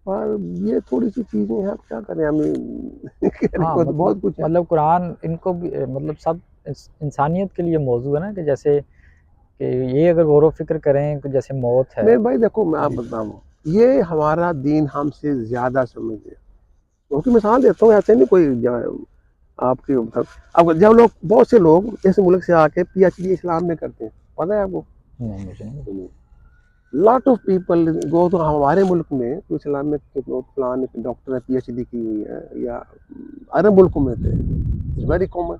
पर ये थोड़ी सी चीजें हैं, अब क्या करें हमें कहने हाँ को तो बहुत कुछ है। मतलब कुरान इनको भी मतलब सब इंसानियत के लिए मौजू है ना, कि जैसे कि ये अगर गौर व फिक्र करें कि जैसे मौत है। मेरे भाई देखो मैं आप बताऊं, ये हमारा दीन हमसे ज्यादा समझे, क्योंकि मिसाल देता हूँ, ऐसे नहीं कोई आपके मतलब, अब जब लोग बहुत से लोग इस मुल्क से आके पीएचडी इस्लाम में करते हैं, पता है आपको? नहीं मुझे नहीं। लॉट ऑफ पीपल गो तो हमारे मुल्क में तो इस्लामिक प्लान डॉक्टर है, पीएचडी की हुई है, या अरब मुल्कों में थे, इट्स वेरी कॉमन,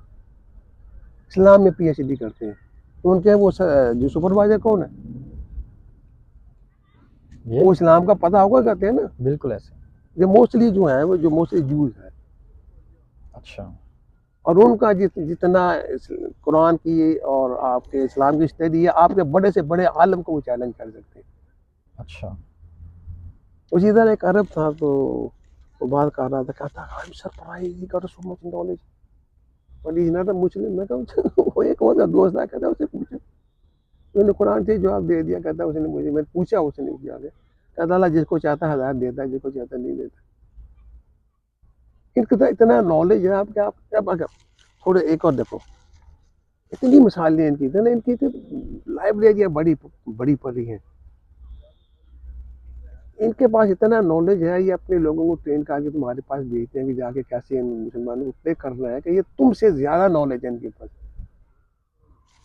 इस्लाम में पीएचडी करते हैं। तो उनके वो जो सुपरवाइजर कौन है, ये वो इस्लाम का पता होगा कहते हैं ना। बिल्कुल ऐसे। जो मोस्टली जो है वो जो मोस्टली जूज है, अच्छा। और उनका जितना कुरान की और आपके इस्लाम की स्टडी है, आपके बड़े से बड़े आलम को वो चैलेंज कर सकते हैं। अच्छा। उसी तरह एक अरब था, तो वो बात कर रहा था, कहता I am surprise he got so much knowledge, but is not a Muslim. मैं कहूँ वो एक और दोस्त था, कहता उससे पूछा, मैंने कुरान से जवाब दे दिया, कहता उसने मुझे, मैंने पूछा उसने जाके, कहता अल्लाह जिसको चाहता है हदायत देता है, जिसको चाहता नहीं देता। इनका तो इतना नॉलेज है, आप अगर थोड़े एक और देखो, इतनी मिसालें इनकी, इतने इनकी तो लाइब्रेरियाँ बड़ी बड़ी पड़ी हैं, इनके पास इतना नॉलेज है, ये अपने लोगों को ट्रेन करके तुम्हारे पास भेजते हैं कि जाके कैसे इन मुसलमानों को प्ले करना है, कि ये तुमसे ज्यादा नॉलेज है इनके पास।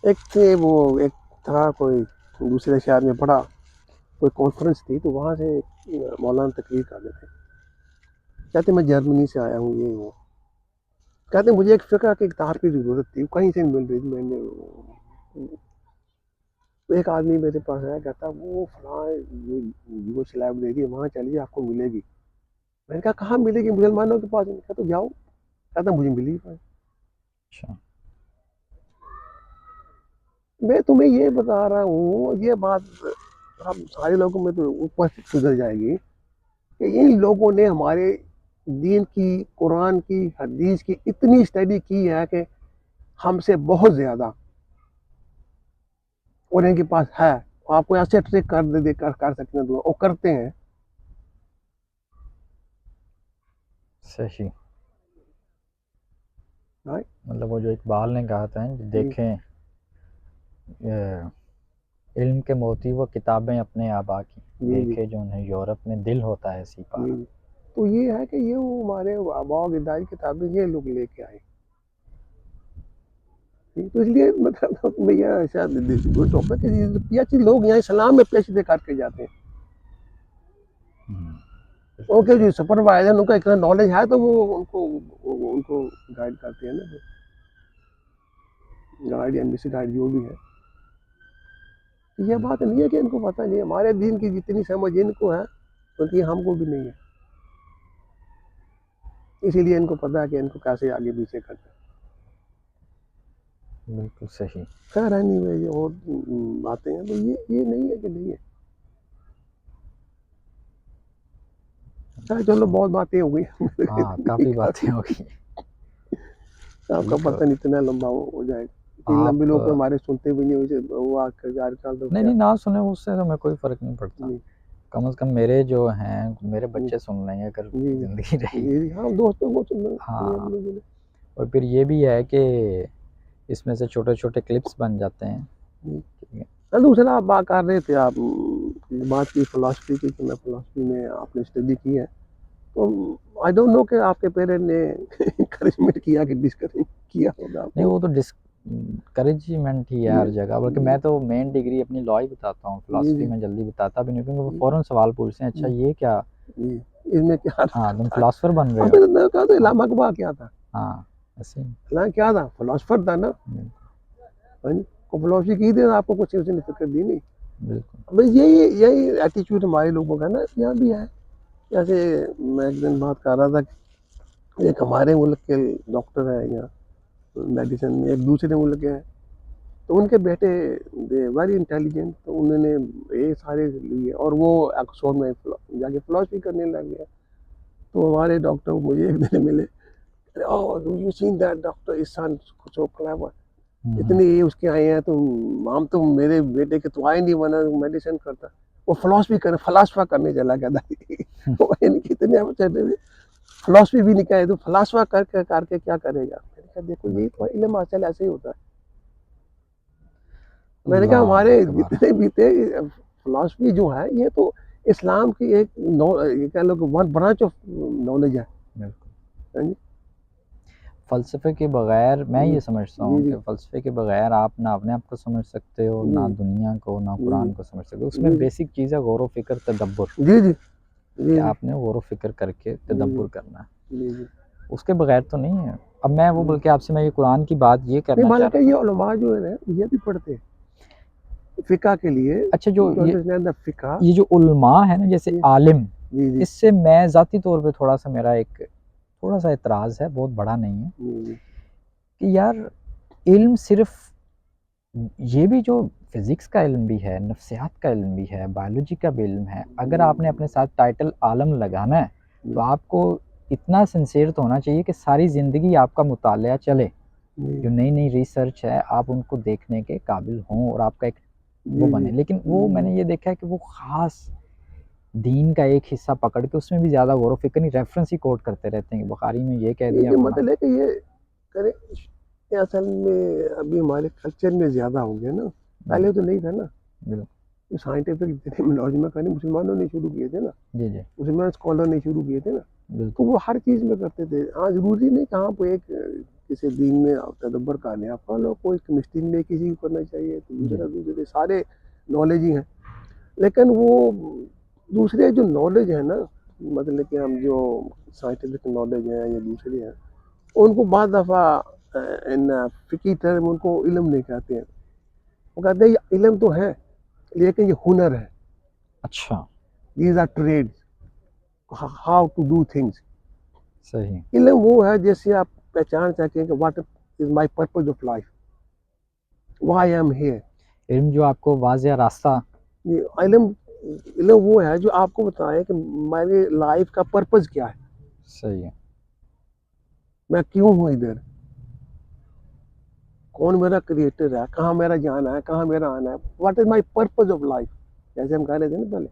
एक थे वो, एक था कोई दूसरे शहर में पढ़ा, कोई कॉन्फ्रेंस थी, तो वहाँ से मौलाना तकरीर कर रहे थे, कहते मैं जर्मनी से आया हूँ, ये वो, कहते मुझे एक फिक्र की किताब की जरूरत थी, कहीं से नहीं मिल रही थी, मैंने तो एक आदमी मेरे पास आया, कहता वो फलां जो लाइब्रेरी है वहाँ चलिए आपको मिलेगी। मैंने कहा कहाँ मिलेगी, मुसलमानों के पास? कहा तो जाओ, कहता मुझे मिली पाए। अच्छा। मैं तुम्हें ये बता रहा हूँ, ये बात हम सारे लोगों में तो ऊपर से सुधर जाएगी, कि इन लोगों ने हमारे दीन की, कुरान की, हदीस की इतनी स्टडी की है कि हमसे बहुत ज्यादा, और इनके पास है, आपको ऐसे ट्रिक कर सकते हैं, वो करते हैं। सही। right? मतलब वो जो इकबाल ने कहा था कि जी देखें इल्म के मोती वो किताबें अपने आबा की, जी जी देखे जो उन्हें यूरोप में दिल होता है जी सिपारा। जी। तो ये है कि ये वो हमारे आबा गिदाई किताबें ये लोग लेके आए। तो इसलिए मतलब भैया शायद गुड टॉपिक है, पीएचडी लोग यहाँ इस्लाम में पीएचडी करके जाते हैं। बिल्कुल ओके सही। जी, सुपरवाइजर उनका इतना नॉलेज है, तो वो उनको गाइड करते हैं ना, गाइड या मिस गाइड जो भी है। तो ये बात नहीं है कि इनको पता नहीं है, हमारे दीन की जितनी समझ इनको है उतनी हमको भी नहीं है, इसीलिए इनको पता है कि इनको कैसे आगे पीछे करना है। बिल्कुल सही। खैर है नहीं भाई, और बातें हैं, तो ये नहीं है कि नहीं है। चलो बहुत बातें हो गई हाँ काफ़ी बातें हो गई। आपका ठीक है। पता नहीं इतना लंबा हो जाएगा, इतनी लंबी आप लोग तो हमारे सुनते भी नहीं, वैसे वो आजकल तो नहीं क्या। नहीं ना सुने उससे तो मैं कोई फ़र्क नहीं पड़ता। जी कम से कम मेरे जो हैं मेरे जी बच्चे सुन लेंगे अगर जी ज़िंदगी रही। जी जी, हाँ दोस्तों को सुनना हाँ। अपने बोले। और फिर ये भी है कि इसमें से छोटे छोटे क्लिप्स बन जाते हैं। जी। ठीक है। हाँ, दूसरा आप बात कर रहे थे, आप बात की फिलोसफी की, कि मैं फिलोसफी में आपने स्टडी की है, तो आई डोंट नो कि आपके पेरेंट ने इनकरेजमेंट किया कि डिस्करेज किया होगा नहीं आपको। वो तो डिस्करेजमेंट ही है जी हर जगह, बल्कि मैं तो मेन डिग्री अपनी लॉ ही बताता हूँ, जी फिलोसफी जी में जल्दी बताता भी नहीं, क्योंकि वो जी फ़ौरन सवाल पूछते हैं अच्छा जी ये क्या। जी, इसमें क्या हाँ तुम रखा था? फिलोसफर बन रहे अब हो। मैंने कहा तो हाँ। इलामा इकबाल क्या था? हाँ ऐसे ही। इलामा क्या था? फिलोसफर था ना। बिल्कुल। हाँ जी, को फिलोसफी की थी, आपको कुछ उसने फिक्र दी नहीं। बिल्कुल। बस यही यही एटीट्यूड हमारे लोगों का ना, यहाँ भी है। जैसे मैं एक दिन बात कर रहा था कि एक हमारे मुल्क के डॉक्टर है यहाँ मेडिसिन में, एक दूसरे मुल्क के हैं, तो उनके बेटे दे वेरी इंटेलिजेंट, तो उन्होंने ये सारे लिए, और वो ऑक्सफोर्ड में जाके फिलोसफी करने लग गया। तो हमारे डॉक्टर मुझे एक दिन मिले, oh you seen that doctor is son so clever, hmm. इतने ये उसके आए हैं, तो हम तो मेरे बेटे के तो आए नहीं, बना मेडिसिन करता, वो फिलोसफी कर फलासफा करने चला गया था वो इनकी इतने आप चले फिलॉसफी भी नहीं कहे तो फलासफा करके क्या करेगा। मैंने कहा देखो यही तो इल्म हासिल ऐसे ही होता है। मैंने कहा अल्लाह हमारे अकबर। जितने भी थे फिलॉसफी जो है ये तो इस्लाम की एक ये कह लो कि वन ब्रांच ऑफ नॉलेज है। बिल्कुल। हाँ जी फ़लसफ़े के बगैर मैं जी ये समझता जी हूँ जी कि फ़लसफ़े के बगैर आप ना अपने आप को समझ सकते हो, जी ना दुनिया को, ना जी कुरान को समझ सकते हो। जी उसमें जी बेसिक चीज़ है गौर व फ़िक्र, तदब्बुर, जी जी कि जी आपने गौर व फ़िक्र करके जी तदब्बुर करना है। जी जी उसके बगैर तो नहीं है। अब मैं वो जी बल्कि आपसे मैं ये कुरान की बात ये नहीं करना चाह बल्कि रहा ये था। उलमा जो है ना ये भी पढ़ते हैं फिका के लिए अच्छा, जो टू अंडरस्टैंड द फिका। ये जो उलमा है ना, जैसे जी आलिम, जी जी इससे मैं ज़ाती तौर पे थोड़ा-सा मेरा एक थोड़ा-सा एतराज़ है, बहुत बड़ा नहीं है, जी कि यार इल्म सिर्फ़ ये भी जो फ़िज़िक्स का इल्म भी है, नफ्सियात का इल्म भी है, बायोलॉजी का भी इल्म है, अगर आपने अपने साथ टाइटल आलम लगाना है, तो जी आपको इतना सिंसियर तो होना चाहिए कि सारी ज़िंदगी आपका मुतालिया चले। जी जो नई-नई रिसर्च है, आप उनको देखने के काबिल हों और आपका एक वो जी बने। जी लेकिन वो मैंने ये देखा है कि वो ख़ास दीन का एक हिस्सा पकड़ के उसमें भी ज़्यादा गौर व फ़िक्र नहीं, रेफ़रेंस ही कोट करते रहते हैं कि बुखारी में ये कह दिया ये फलाँ। मतलब है कि ये करें ये असल में अभी हमारे कल्चर में ज़्यादा हो गया ना, जी, पहले तो नहीं था ना। बिल्कुल। ये साइंटिफिक जितने भी नॉलेज में करने मुसलमानों ने शुरू किए थे ना, जी, जी, मुसलमान स्कॉलर ने शुरू किए थे ना, तो बिल्कुल। वो हर चीज़ में करते थे। हाँ, ज़रूरी नहीं कि आप एक किसी दीन में आप तदब्बर कर लें, आप लो कोई केमिस्ट्री में किसी को करना चाहिए, तो जी, दूसरा दूसरे सारे नॉलेज ही हैं। लेकिन वो दूसरे जो नॉलेज है ना, मतलब कि हम जो साइंटिफिक नॉलेज है या दूसरे हैं, उनको बाद दफ़ा इन फ़िकी टर्म उनको इल्म नहीं कहते हैं। वो कहते हैं ये इल्म तो है, लेकिन ये हुनर है। अच्छा, these are trades, how to do things. सही। इल्म वो है जिससे आप पहचान सकें कि what is my purpose of life, why I am here. इल्म जो आपको वाज़िया रास्ता। ये इल्म इल्म वो है जो आपको बताए कि मेरी लाइफ का पर्पस क्या है, सही है। मैं क्यों हूँ इधर, कौन मेरा क्रिएटर है, कहाँ मेरा जाना है, कहाँ मेरा आना है, what is my purpose of life. जैसे हम कह रहे थे ना पहले,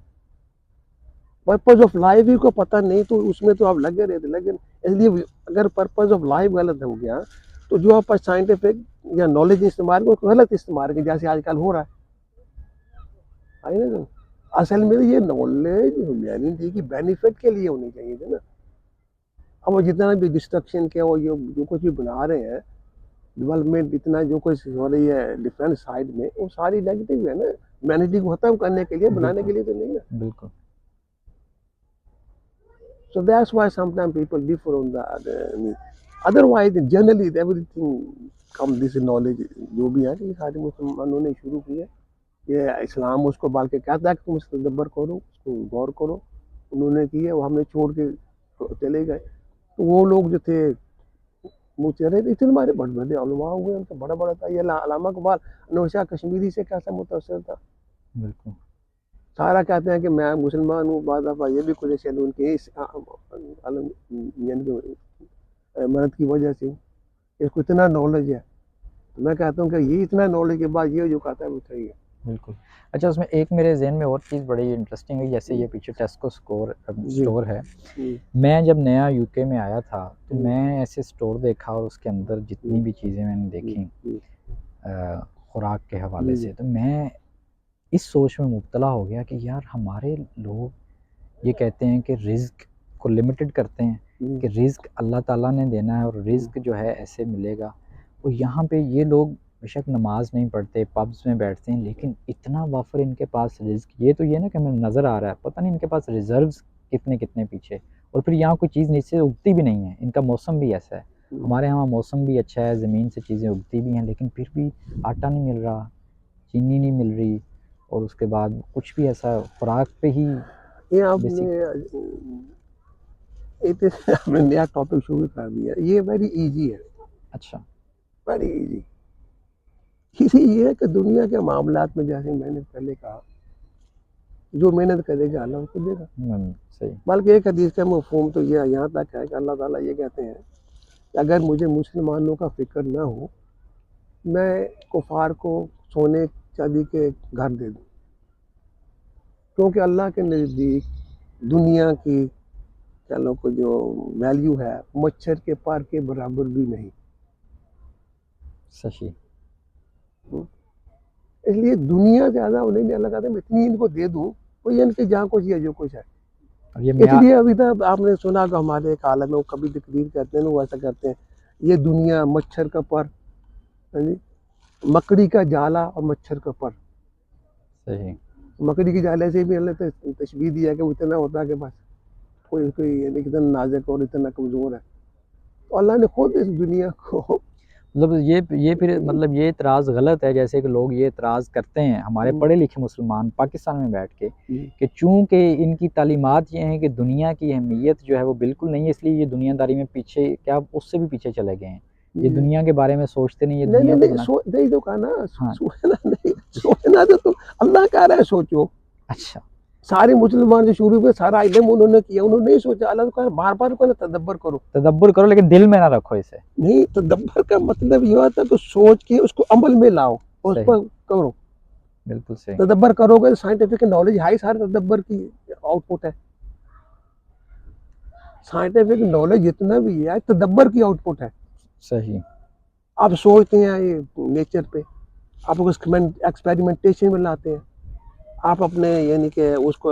पर्पस ऑफ लाइफ ही को पता नहीं तो उसमें तो आप लगे रहते। लेकिन इसलिए अगर पर्पस ऑफ लाइफ गलत हो गया तो जो आप साइंटिफिक या नॉलेज इस्तेमाल को गलत इस्तेमाल करें जैसे आजकल हो रहा है ना। तो असल में तो ये नॉलेज ह्यूमैनिटी की बेनिफिट के लिए होनी चाहिए थी ना। अब वो जितना भी डिस्ट्रक्शन के वो जो कुछ भी बना रहे हैं, डेवलपमेंट इतना जो कुछ हो रही है डिफरेंट साइड में, वो सारी नेगेटिव है ना, ह्यूमैनिटी को खत्म करने के लिए, बनाने के बिल्कुल, लिए तो नहीं ना। बिल्कुल। So that's why sometimes people differ on the other. I mean, otherwise, generally everything come this knowledge जो भी है कि सारे मुसलमानों ने शुरू की है। ये इस्लाम उसको बाल के कहता है कि तुम इस तदब्बर करो, उसको गौर करो। उन्होंने की है, वो हमने छोड़ के चले गए। तो वो लोग जो थे वो चले थे, इतने हमारे बड़े बड़े उलमा हुए, उनका बड़ा बड़ा था। ये अल्लामा इकबाल नौशाद कश्मीरी से कैसा मुतासर था। बिल्कुल, सारा कहते हैं कि मैं मुसलमान हूँ, बाद दफ़ा ये भी कुछ उनके इस यानी कि मदद की वजह से इसको इतना नॉलेज है। तो मैं कहता हूँ कि ये इतना नॉलेज के बाद ये जो कहता है वो सही है। बिल्कुल। अच्छा, उसमें एक मेरे ज़हन में और चीज़ बड़ी इंटरेस्टिंग हुई, जैसे ये पीछे टेस्को जी स्टोर है। जी मैं जब नया यूके में आया था, तो जी मैं ऐसे स्टोर देखा और उसके अंदर जी जितनी भी चीज़ें मैंने जी देखी जी खुराक के हवाले जी जी से, तो मैं इस सोच में मुब्तला हो गया कि यार हमारे लोग ये कहते हैं कि रिज़्क को लिमिटेड करते हैं, जी कि रिज़्क अल्लाह ताला ने देना है और जी रिज़्क जो है ऐसे मिलेगा। और यहाँ पे ये लोग बेशक नमाज़ नहीं पढ़ते, पब्स में बैठते हैं, लेकिन इतना वफ़र इनके पास रिज़्क, ये तो ये ना कि हमें नज़र आ रहा है, पता नहीं इनके पास रिज़र्व्स कितने-कितने पीछे। और फिर यहाँ कोई चीज़ नीचे उगती भी नहीं है, इनका मौसम भी ऐसा है। हमारे यहाँ मौसम भी अच्छा है, ज़मीन से चीज़ें उगती भी हैं, लेकिन फिर भी आटा नहीं मिल रहा, चीनी नहीं मिल रही, और उसके बाद कुछ भी ऐसा खुराक पे ही ये आपने बेसिक। एक आपने नया टॉपिक शुरू कर दिया। ये वेरी इजी है, अच्छा। Very easy. इसी ये है कि दुनिया के मामलात में जैसे मैंने पहले कहा, जो मेहनत करेगा अल्लाह उसको देगा। सही। बल्कि एक हदीस का मफहूम तो ये यहाँ तक है कि अल्लाह ताला ये कहते हैं कि अगर मुझे मुसलमानों का फिक्र ना हो, मैं कुफार को सोने चांदी के घर दे दूँ, क्योंकि अल्लाह के नज़दीक दुनिया की चलो को जो वैल्यू है मच्छर के पर के बराबर भी नहीं। सही। इसलिए दुनिया ज़्यादा उन्हें नहीं लगा था, मैं इतनी इनको दे दूँ, कोई इनके जहाँ कुछ है जो कुछ है। और ये मैं इसलिए अभी तक आपने सुना कि हमारे एक आलम में वो कभी तकरीर करते हैं ना, वो ऐसा करते हैं, ये दुनिया मच्छर का पर, है जी, मकड़ी का जाला और मच्छर का पर। सही। मकड़ी के जाले से भी अल्लाह ने तशबीह दिया कि वो इतना होता है कि बस कोई कोई यानी कि इतना नाजुक और इतना कमज़ोर है। तो अल्लाह ने खुद इस दुनिया को मतलब ये फिर मतलब ये इतराज़ गलत है, जैसे कि लोग ये इतराज़ करते हैं हमारे पढ़े लिखे मुसलमान पाकिस्तान में बैठ के कि चूँकि इनकी तालीमात ये हैं कि दुनिया की अहमियत जो है वो बिल्कुल नहीं है, इसलिए ये दुनियादारी में पीछे क्या उससे भी पीछे चले गए हैं। ये दुनिया के बारे में सोचते नहीं, ये नहीं दुनिया नहीं तो नहीं बना। सो नहीं तो कहा ना, हाँ। सोचना नहीं, सोचना तो तुम अल्लाह कह रहा है सोचो। अच्छा। सारे मुसलमान जो शुरू में सारा इल्म उन्होंने किया, उन्होंने नहीं सोचा। अल्लाह को बार बार को तदब्बर करो। तदब्बर करो लेकिन दिल में ना रखो इसे। नहीं, तदब्बर का मतलब ये होता है कि सोच के उसको अमल में लाओ और उस सही। पर करो। बिल्कुल सही। तदब्बर करोगे तो साइंटिफिक नॉलेज है ही, सारे तदब्बर की आउटपुट है। साइंटिफिक नॉलेज जितना भी है तदब्बर की आउटपुट है। सही। आप सोचते हैं ये नेचर पे, आप उसको एक्सपेरिमेंटेशन में लाते हैं, आप अपने यानी कि उसको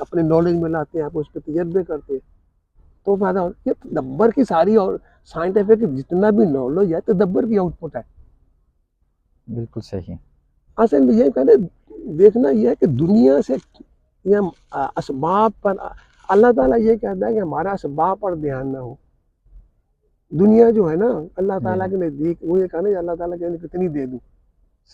अपने नॉलेज में लाते हैं, आप उस पर तजर्बे करते हैं, तो फायदा हो। ये तदब्बर की सारी और साइंटिफिक जितना भी नॉलेज है तदब्बर की आउटपुट है। बिल्कुल सही। असल में ये कहना देखना यह है कि दुनिया से या असबाब पर अल्लाह ताला ये कहता है कि हमारा असबाब पर ध्यान ना हो। दुनिया जो है ना अल्लाह ताला के नज़दीक, वो ये कहना अल्लाह ताला कहने कितनी दे दूँ,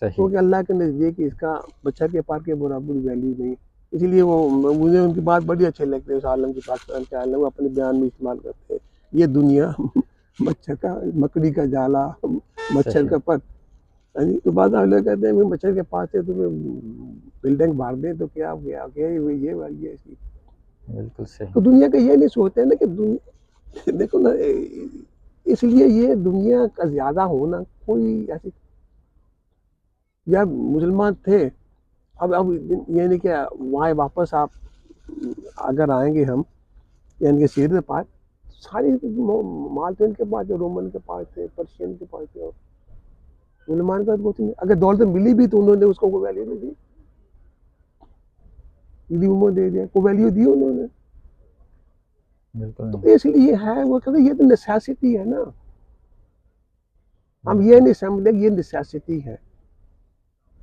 सही। क्योंकि अल्लाह के नज़दीक इसका बच्चा के पार के बराबर वैल्यू नहीं। इसलिए वो मुझे उनकी बात बड़ी अच्छी लगती है, उस आलम की, पाकिस्तान के आलम, वो अपने बयान में इस्तेमाल करते हैं, ये दुनिया मच्छर का, मकड़ी का जाला, मच्छर सही। का पर। हाँ जी, तो बाद में लोग कहते हैं मैं मच्छर के पास से तुम्हें बिल्डिंग मार दे तो क्या गया, क्या ये वाली है इसकी। बिल्कुल तो सही। दुनिया का ये नहीं सोचते ना कि दुनिया देखो ना, इसलिए ये दुनिया का ज्यादा होना कोई ऐसी, जब मुसलमान थे, अब ये नहीं क्या वहाँ वापस आप अगर आएंगे हम यानी कि सीर के पास, सारी माल तो इनके पास थे, रोमन के पास थे, पर्शियन के पास थे, और मुसलमान का कुछ नहीं। अगर दौलत मिली भी तो उन्होंने उसको कोई वैल्यू नहीं दी, इल्म दे दिया, कोई वैल्यू दी उन्होंने। बिल्कुल तो नहीं। इसलिए है वो कहते ये तो नेसेसिटी है ना, हम ये बिल्कुल। नहीं समझते कि ये नेसेसिटी है।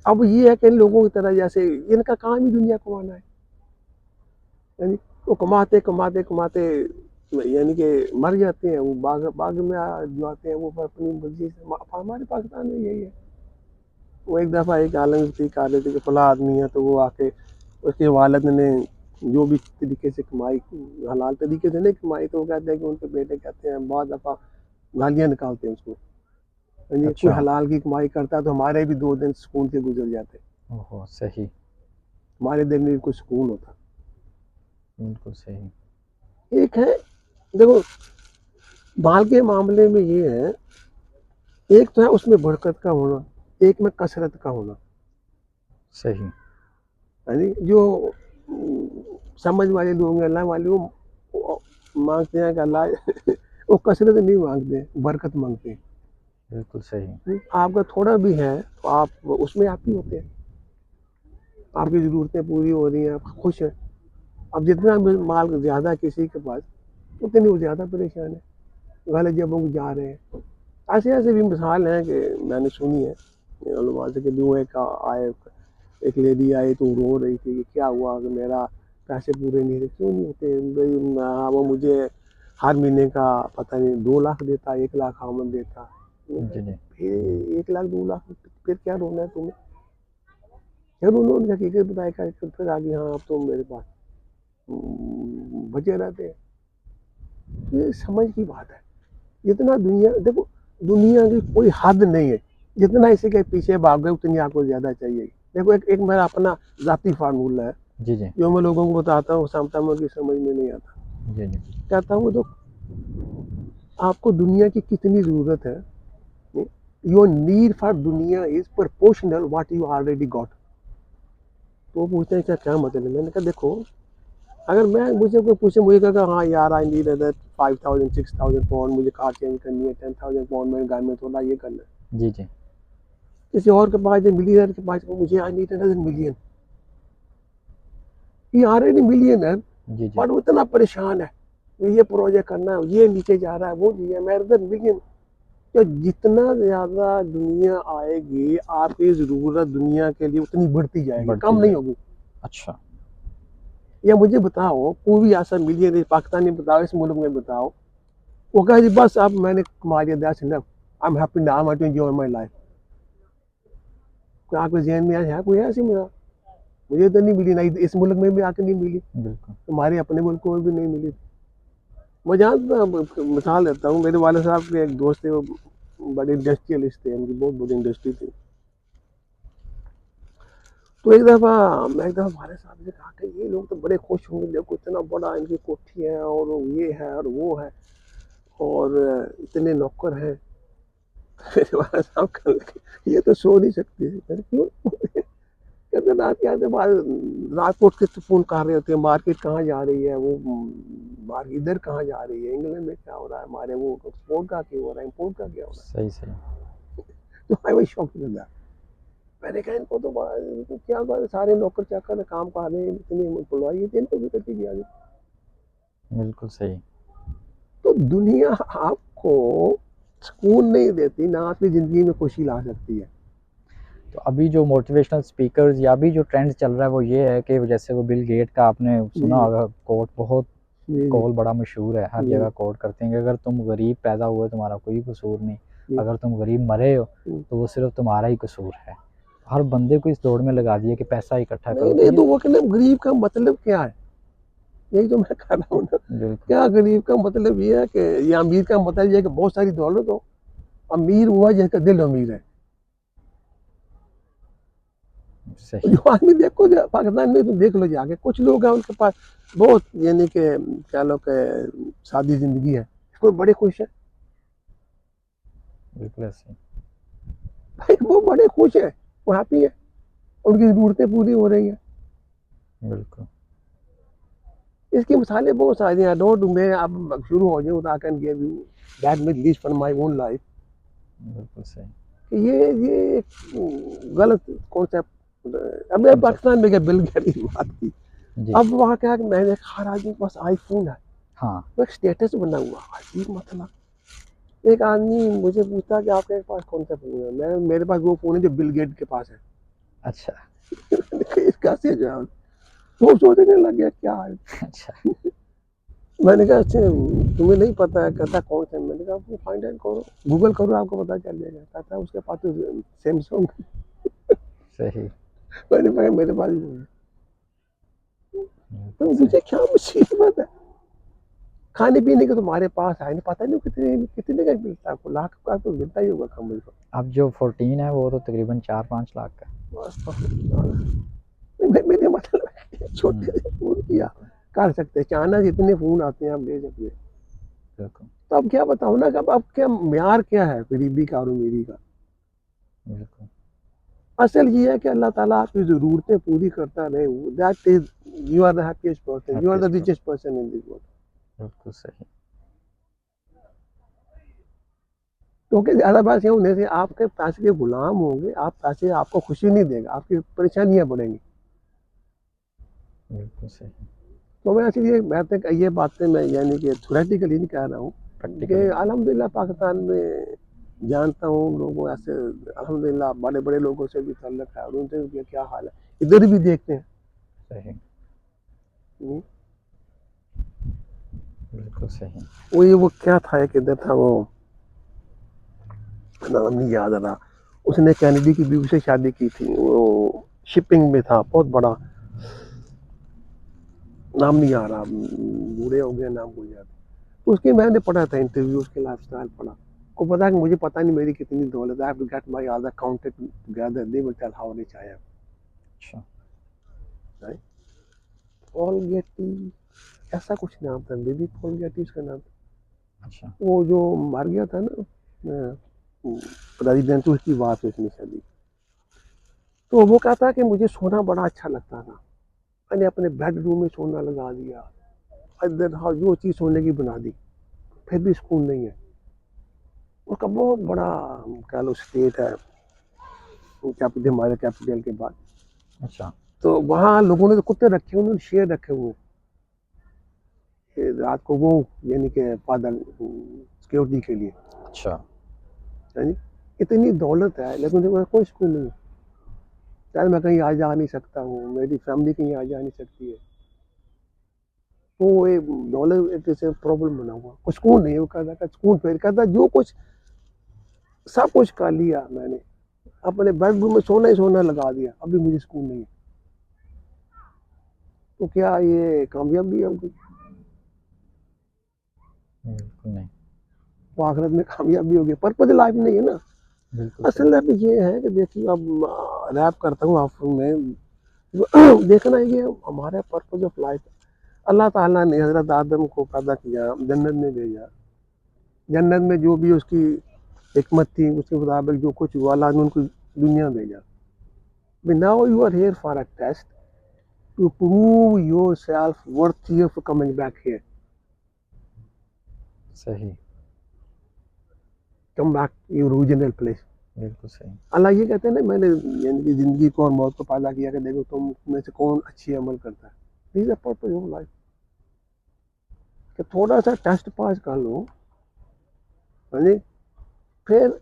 अब ये है कि इन लोगों की तरह जैसे इनका काम ही दुनिया कमाना है, यानी वो कमाते कमाते कमाते यानी कि मर जाते हैं, वो बाग बाग में जो आते हैं वो अपनी मर्जी से। हमारे पाकिस्तान में यही है। वो एक दफ़ा एक आलम थी कहा रहे थे कि फला आदमी है, तो वो आके उसके वालिद ने जो भी तरीके से कमाई, हलाल तरीके से नहीं कमाई, तो वो कहते हैं कि उनके बेटे कहते हैं बहुत दफ़ा गालियाँ निकालते हैं उसको। यानी कोई अच्छा। हलाल की कमाई करता है तो हमारे भी 2 दिन सुकून से गुजर जाते, ओहो सही। हमारे दिल में भी कोई सुकून होता। बिल्कुल सही। एक है, देखो माल के मामले में ये है, एक तो है उसमें बरकत का होना, एक में कसरत का होना। सही। यानी जो समझ वाले लोग हैं, अल्लाह वाले, वो मांगते हैं कि अल्लाह वो कसरत नहीं मांगते, बरकत मांगते हैं। बिल्कुल सही। आपका थोड़ा भी है तो आप उसमें आप ही होते हैं, आपकी ज़रूरतें पूरी हो रही हैं, आप खुश हैं। अब जितना भी माल ज़्यादा किसी के पास, उतनी वो ज़्यादा परेशान है, गलत जगहों को जा रहे हैं। ऐसे ऐसे भी मिसाल हैं कि मैंने सुनी है उलमा से कि जो एक आए, एक लेडी आई तो रो रही थी कि क्या हुआ कि मेरा पैसे पूरे नहीं थे। क्यों नहीं होते भाई, वो मुझे हर महीने का पता नहीं 2 लाख देता, 1 लाख आमद देता। जी जी। फिर 1 लाख 2 लाख फिर क्या रोना है तुम्हें। फिर उन्होंने हकीकत बताई कर फिर आगे, हाँ अब तो मेरे पास बचे रहते हैं। ये समझ की बात है। जितना दुनिया देखो, दुनिया की कोई हद नहीं है, जितना इसी के पीछे भाग गए उतनी आपको ज़्यादा चाहिए। देखो एक एक मेरा अपना ज़ाती फार्मूला है जी जी। जो मैं लोगों को बताता हूँ, समझ की समझ में नहीं आता। जी जी। कहता हूँ तो आपको दुनिया की कितनी ज़रूरत है, योर नीड फॉर दुनिया is proportional what you already got. तो वो पूछते हैं क्या क्या मतलब है। मैंने कहा देखो, अगर मैं मुझे कोई पूछे, मुझे कहेगा हाँ यार आई नीड अदर 5000 6000 पाउंड, मुझे कार चेंज करनी है, 10,000 पाउंड मेरे घर में थोड़ा ये करना है। जी जी किसी और के पास, मिलियनर के पास, मुझे आई नीड अनदर मिलियन, ये ऑलरेडी मिलियनर, जी जी। पर वो इतना परेशान है, ये प्रोजेक्ट करना है, ये नीचे जा रहा है, वो नहीं है, मैं अदर मिलियन। तो जितना ज्यादा दुनिया आएगी, आपकी जरूरत दुनिया के लिए उतनी बढ़ती जाएगी, बढ़ती कम नहीं जाएगी। होगी। अच्छा। या मुझे बताओ कोई भी ऐसा मिलियन पाकिस्तानी बताओ, इस मुल्क में बताओ, वो कहे जी बस अब मैंने कमा लिया, that's enough, I am happy now, I want to enjoy my life. कोई आपके जहन में है कोई ऐसी मेरा? मुझे तो नहीं मिली, ना इस मुल्क में भी आके नहीं मिली, बिल्कुल। हमारे अपने मुल्कों में भी नहीं मिली। मैं जानता, मिसाल देता हूँ, मेरे वाले साहब के एक दोस्त थे, वो बड़े इंडस्ट्रियलिस्ट थे, उनकी बहुत बड़ी इंडस्ट्री थी। तो एक दफा वाले साहब ने कहा कि ये लोग तो बड़े खुश होंगे, देखो इतना बड़ा इनकी कोठी है, और ये है और वो है, और इतने नौकर हैं। मेरे वाले साहब कहने लगे ये तो सो नहीं सकते। मैंने क्यों? कहते रात के आते बाद, रात को उठ के तो फोन कर रहे होते हैं, मार्केट कहाँ जा रही है, वो मार्केट इधर कहाँ जा रही है, इंग्लैंड में क्या हो रहा है, हमारे वो एक्सपोर्ट का क्या हो रहा है, इम्पोर्ट का क्या हो रहा सही सही। है। तो I was shocked with that. मैंने कहा इनको तो इनको क्या बात है, सारे नौकर चाकर काम कर रहे हैं, इतनी एम्प्लॉई है, इनको भी करती दिया जाए। बिल्कुल सही। तो दुनिया आपको सुकून नहीं देती, ना आपकी जिंदगी में खुशी ला सकती है। तो अभी जो मोटिवेशनल स्पीकर्स या अभी जो ट्रेंड चल रहा है वो ये है कि जैसे वो बिल गेट का आपने सुना जी होगा कोट, बहुत जी जी कॉल बड़ा मशहूर है, हर जी जगह कोट करते हैं कि अगर तुम गरीब पैदा हुए तुम्हारा कोई कसूर नहीं, जी। अगर तुम गरीब मरे हो हम्म। तो वो सिर्फ तुम्हारा ही कसूर है। हर बंदे को इस दौड़ में लगा दिया कि पैसा इकट्ठा नहीं करो, तो नहीं, ये तो वो कहना गरीब का मतलब क्या है, यही तो मैं कह रहा हूँ ना। बिल्कुल क्या गरीब का मतलब ये है कि, या अमीर का मतलब ये है कि बहुत सारी दौलत हो। अमीर हुआ जिसका दिल अमीर है। सही। जो आदमी देखो पाकिस्तान में तो देख लो जाके, कुछ लोग हैं उनके पास बहुत, यानी कि क्या लो के सादी जिंदगी है, वो बड़े खुश है। बिल्कुल ऐसे। भाई वो बड़े खुश है, वो हैप्पी है, उनकी जरूरतें पूरी हो रही है। बिल्कुल इसकी मिसालें बहुत सारी हैं, डोंट मैं अब शुरू हो जाऊँ, I can give you that much least from my own life. बिल्कुल सही। ये एक गलत कॉन्सेप्ट। अब मैं कॉन्सेप्ट। पाकिस्तान में क्या बिल गेट्स की बात की, जी। अब वहाँ क्या है कि मैंने हर आदमी के पास आईफोन है, हाँ। वो एक स्टेटस बना हुआ, अजीब मतलब। एक आदमी मुझे पूछता कि आपके पास कौन सा फोन है, मैं मेरे पास वो फोन है जो बिल गेट के पास है। अच्छा। इसका से जवाब, वो सोचने लग गया क्या है। अच्छा। मैंने कहा अच्छा तुम्हें नहीं पता है, कहता कौन सा, मैंने कहा आपको फाइंड आउट करो, गूगल करो, आपको पता चल जाएगा। कहता है उसके पास तो सैमसंग। सही। मैंने कहा मेरे पास भी है। बिल्कुल तो सही। मुझे क्या मुसीबत है, खाने पीने के तुम्हारे पास है नहीं, पता नहीं कितने कितने का मिलता है, आपको लाख का तो मिलता ही होगा कम से कम। अब जो 14 है वो तो तकरीबन 4-5 लाख का है। बस मेरे मतलब छोटे से फोन किया बिल्कुल कर सकते हैं, अचानक इतने फोन आते हैं, आप ले सकते हैं। बिल्कुल। तो अब क्या बताऊँ ना कि अब क्या म्यार क्या है गरीबी का और अमीरी का। बिल्कुल असल ये है कि अल्लाह ताला आपकी ज़रूरतें पूरी करता रहे, that is you are the happiest person, you are the happiest. Richest person in this world. बिल्कुल सही। क्योंकि ज़्यादा पैसे होने से आपके पैसे के गुलाम होंगे, आप पैसे आपको खुशी नहीं देगा, आपकी परेशानियां बढ़ेंगी। बिल्कुल सही। तो मैं इसलिए मैं तक ये बातें मैं यानी कि थ्योरेटिकली नहीं कह रहा हूँ, कि प्रैक्टिकली। अल्हम्दुलिल्लाह पाकिस्तान में जानता हूँ लोगों ऐसे, अल्हम्दुलिल्लाह बड़े बड़े लोगों से भी ताल्लुक है, और उनसे भी क्या हाल है, इधर भी देखते हैं। सही। हम्म। बिल्कुल सही। वो क्या था, एक इधर था, वो नाम नहीं याद आ रहा, उसने कैनेडी की बीवी से शादी की थी, वो शिपिंग में था बहुत बड़ा, नाम नहीं आ रहा, बूढ़े हो गए, नाम भूल जाते। तो उसके मैंने पढ़ा था इंटरव्यू, उसके लाइफ स्टाइल पढ़ा, को पता है कि मुझे पता नहीं मेरी कितनी दौलत है, I have to get my other counted together, they will tell how rich I am. अच्छा। राइट, पॉल गेटी, ऐसा कुछ नाम था, बेबी पॉल गेटी उसका नाम था। अच्छा। वो जो मर गया था ना प्रेसिडेंट, उसकी वार से उसने शादी। तो वो कहता कि मुझे सोना बड़ा अच्छा लगता था, मैंने अपने बेडरूम में सोना लगा दिया, इधर हाँ जो चीज़ सोने की बना दी, फिर भी सुकून नहीं है। उसका बहुत बड़ा कह लो स्टेट है कैपिटल, हमारे कैपिटल के बाद। अच्छा। तो वहाँ लोगों ने तो कुत्ते रखे हुए, उन्होंने शेर रखे हुए रात को, वो यानी कि पैदल सिक्योरिटी के लिए। अच्छा। है जी, इतनी दौलत है लेकिन मुझे वहाँ कोई सुकून नहीं है। शायद मैं कहीं आ जा नहीं सकता हूँ, मेरी फैमिली कहीं आ जा नहीं सकती है। तो ये दौलत एक जैसे प्रॉब्लम बना हुआ, कुछ सुकून नहीं है। वो कहता सुकून, फिर कहता जो कुछ सब कुछ कर लिया मैंने, अपने बेडरूम में सोना ही सोना लगा दिया, अभी मुझे सुकून नहीं है। तो क्या ये कामयाबी है उनकी? बिल्कुल नहीं। वो आखिरत में कामयाबी होगी, पर्पज लाइफ नहीं है ना। बिल्कुल असल सही। लाइफ ये है कि देखिए, अब रैप करता हूँ आप में देखना ये हमारा पर्पज ऑफ लाइफ। अल्लाह ताला ने हजरत आदम को पैदा किया, जन्नत में भेजा, जन्नत में जो भी उसकी हिकमत थी उसके मुताबिक जो कुछ हुआ, अल्लाह ने उनको दुनिया भेजा। But now you are here for a test to prove yourself worthy of coming back here. सही। Come back to your original place. बिल्कुल सही। अल्लाह ये कहते हैं ना, मैंने यानी कि जिंदगी को और मौत को पैदा किया कि देखो तुम में से कौन अच्छी अमल करता है। This is the purpose of life. कि थोड़ा सा टेस्ट पास कर लो, हाँ जी, फिर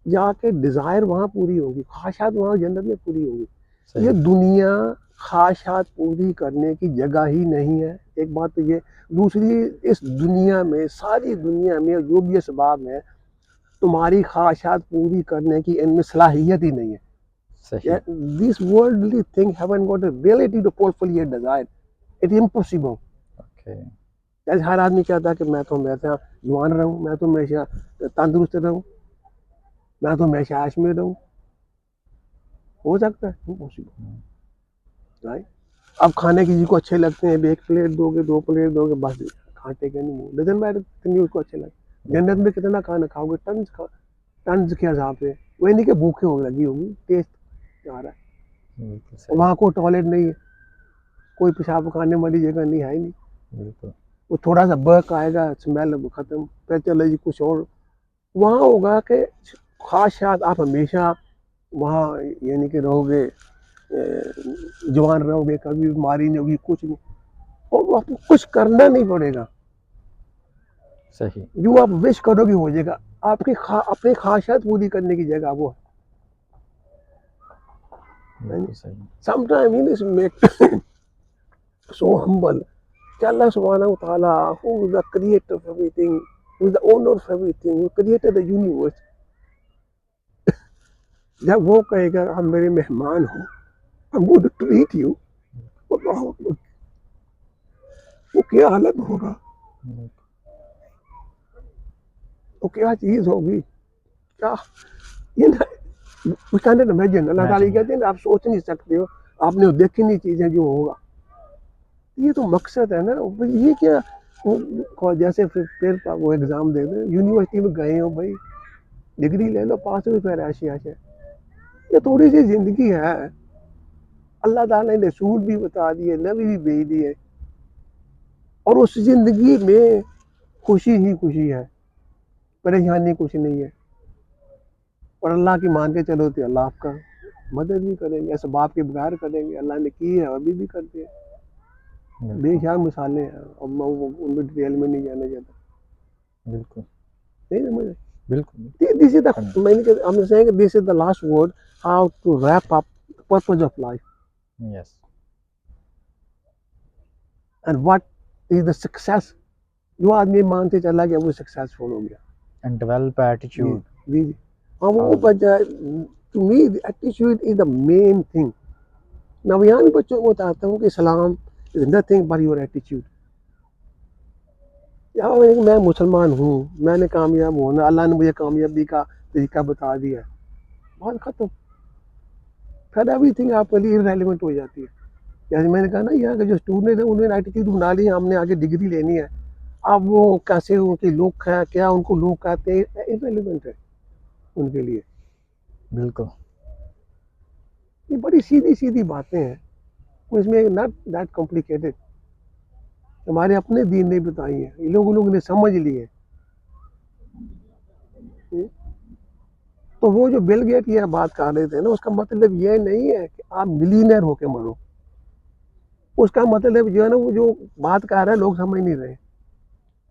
जाके डिजायर वहाँ पूरी होगी, ख्वाहिशात वहाँ जन्नत में पूरी होगी। ये सही। दुनिया ख्वाहिशात पूरी करने की जगह ही नहीं है, एक बात तो ये। दूसरी, इस दुनिया में, सारी दुनिया में जो भी असबाब है, तुम्हारी ख्वाहिशात पूरी करने की इनमें सलाहियत ही नहीं है। सही। This worldly thing haven't got a reality to fulfil your desire. It is impossible. Okay. जैसे हर आदमी चाहता है कि मैं तो हमेशा जवान रहूं, मैं तो हमेशा तंदुरुस्त रहूं, मैं तो हमेशा आश में रहूं। हो सकता है? Impossible, right. अब खाने किसी को अच्छे लगते हैं, एक प्लेट दोगे, दो प्लेट दोगे, बस खाते के नहीं, डजंट मैटर कितनी उसको अच्छे लगते। जन्नत में कितना खाना खाओगे? टन्स टन्स के हिसाब से। वही नहीं कि भूखे हो लगी होगी, टेस्ट आ रहा है। बिल्कुल सही। वहाँ कोई टॉयलेट नहीं है, कोई पेशाब खाने वाली जगह नहीं है ही नहीं। बिल्कुल। वो थोड़ा सा बर्क आएगा, स्मेल खत्म, फिर चलो जी कुछ और। वहाँ होगा कि ख्वाहिशात आप हमेशा वहाँ यानी कि रहोगे, जवान रहोगे, कभी बीमारी नहीं होगी, कुछ नहीं, और आपको कुछ करना नहीं पड़ेगा। सही। जो आप विश करोगे हो जाएगा। आपकी अपनी ख्वाहिशात पूरी करने की जगह वो है। बिल्कुल सही। Sometimes you just make so humble. Allah subhanahu wa ta'ala, who is the creator of everything, who is the owner of everything, who created the universe, जब वो कहेगा हम मेरे मेहमान हो, I'm going to treat you, वो क्या हालत होगा, वो क्या चीज होगी, क्या ये we can't imagine। अल्लाह ताला कहते हैं आप सोच नहीं सकते हो, आपने देखी नहीं चीजें जो होगा। ये तो मकसद है ना। ये क्या वो जैसे फिर वो एग्जाम दे दे, यूनिवर्सिटी में गए हो भाई, डिग्री ले लो, पास हो, फिर ऐसे ऐसे। ये थोड़ी सी जिंदगी है। अल्लाह ताला ने रसूल भी बता दिए, नबी भी भेज दिए, और उस जिंदगी में खुशी ही खुशी है, परेशानी कुछ नहीं है। और अल्लाह की मान के चलो तो अल्लाह आपका मदद भी करेंगे, असबाब के बगैर करेंगे। अल्लाह ने की है, अभी भी करते हैं। बेशक मिसालें हैं, अब मैं उनमें डिटेल में नहीं जाना चाहता। बिल्कुल। नहीं समझ? बिल्कुल। This is the, I'm saying this is the last word, how to wrap up the purpose of life yes. and what is the success। जो आदमी मान से चला गया वो सक्सेसफुल हो गया। And develop attitude. जी जी, हाँ वो बच्चा, to me attitude is the main thing. मैं यहाँ भी बच्चों को बताता हूँ कि Islam is nothing but your attitude. मैं मुसलमान हूँ, मैंने कामयाब होना, अल्लाह ने मुझे कामयाबी का तरीका बता दिया, बहुत खत्म। फिर एवरीथिंग आपके लिए इररेलेवेंट हो जाती है। जैसे मैंने कहा ना, यहाँ के जो स्टूडेंट है उन्होंने एटीट्यूड बना लिया, हमने आगे डिग्री लेनी है। अब वो कैसे उनकी लुक है, क्या उनको लुक कहते हैं, इररेलेवेंट है उनके लिए। बिल्कुल। ये बड़ी सीधी सीधी बातें हैं। कोई इसमें नॉट दैट कॉम्प्लिकेटेड, हमारे अपने दीन ने बताई है, ये लोगों ने समझ लिए। तो वो जो बिल गेट ये बात कर रहे थे ना, उसका मतलब ये नहीं है कि आप मिलीनियर होके मरो, उसका मतलब जो है ना, वो जो बात कर रहा है लोग समझ नहीं रहे,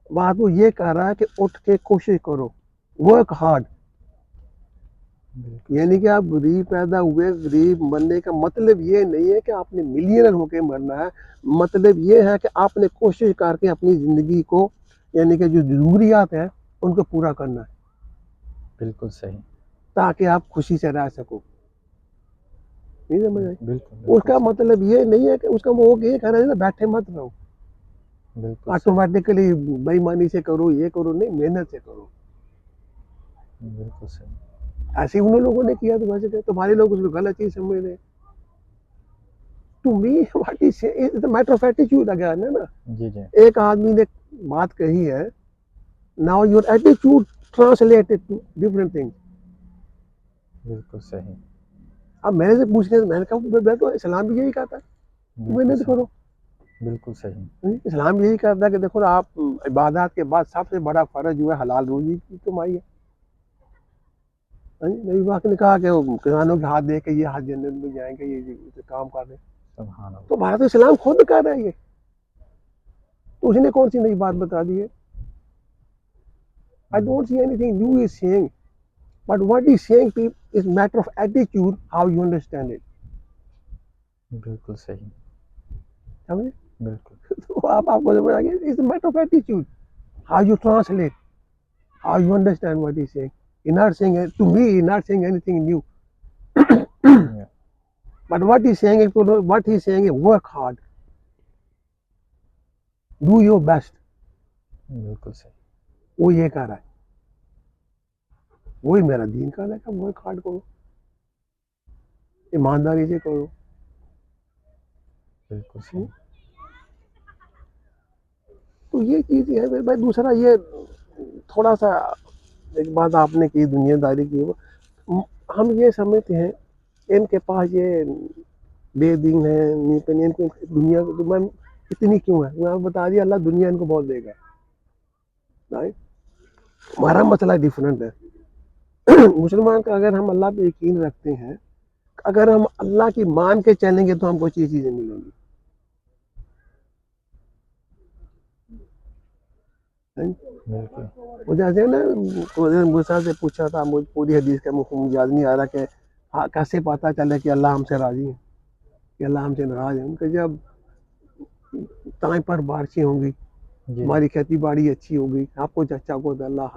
बात वो ये कर रहा है कि उठ के कोशिश करो, वर्क हार्ड। यानी कि आप गरीब पैदा हुए, गरीब मरने का मतलब ये नहीं है कि आपने मिलियनर होके मरना है, मतलब ये है कि आपने कोशिश करके अपनी ज़िंदगी को, यानी कि जो ज़रूरियात है उनको पूरा करना है, बिल्कुल सही। ताकि आप खुशी से रह सको। नहीं समझ आई? बिल्कुल उसका मतलब ये नहीं है कि उसका वो ये कह रहा है ना, बैठे मत रहो, बिल्कुल सही। ऑटोमेटिकली बेईमानी से करो, ये करो, नहीं, मेहनत से करो। बिल्कुल सही। ऐसे ही उन लोगों ने किया, तो वैसे क्या तुम्हारे लोग उसको गलत चीज समझ रहे। To me what is it's a matter of attitude again, है ना। जी जी। एक आदमी ने बात कही है, now your attitude translated to different things. बिल्कुल सही। अब मेरे से पूछने, मैंने कहा मैं तो इस्लाम भी यही कहता है, मेहनत करो। बिल्कुल सही। इस्लाम यही कहता है कि देखो आप इबादत के बाद सबसे बड़ा फर्ज जो है हलाल रोजी की कमाई है। नबी पाक ने कहा कि वो किसानों के हाथ दे के ये हाथ जन्नत में जाएंगे, ये काम कर रहे। सुभान अल्लाह। तो भारत इस्लाम खुद कर रहा है ये, तो उसने कौन सी नई बात बता दी है? I don't see anything new is saying, but what he's saying is matter of attitude, how you understand it. बिल्कुल सही। समझे? बिल्कुल। तो आपको समझ आ गया, it's a matter of attitude, how you translate, how you understand what he's saying. He's not saying, to me, he's not saying anything new. Yeah, But what he's saying is work hard, do your best. बिल्कुल सही। वो ये कह रहा है, वही मेरा दीन कह रहा है कि वर्क हार्ड करो, ईमानदारी से करो। बिल्कुल सही। तो ये चीज़ है मेरे भाई। दूसरा ये थोड़ा सा एक बात आपने की, दुनियादारी की, हम ये समझते हैं इनके पास ये बेदीन है, न्यूटन, इनको दुनिया को मैं इतनी क्यों है, मैं बता दिया, अल्लाह दुनिया इनको बहुत देगा। राइट? हमारा मसला डिफरेंट है। मुसलमान का अगर हम अल्लाह पे यकीन रखते हैं, अगर हम अल्लाह की मान के चलेंगे तो हमको चीज़ें मिलेंगी। बिल्कुल। वो जैसे ना, मूसा से पूछा था, मुझे पूरी हदीस का मुझे याद नहीं आ रहा कि हाँ, कैसे पता चले कि अल्लाह हमसे राजी है, कि अल्लाह हमसे नाराज है। उनके जब टाइम पर बारिशें होंगी, जी हमारी खेती बाड़ी अच्छी होगी, आपको अच्छा होगा तो अल्लाह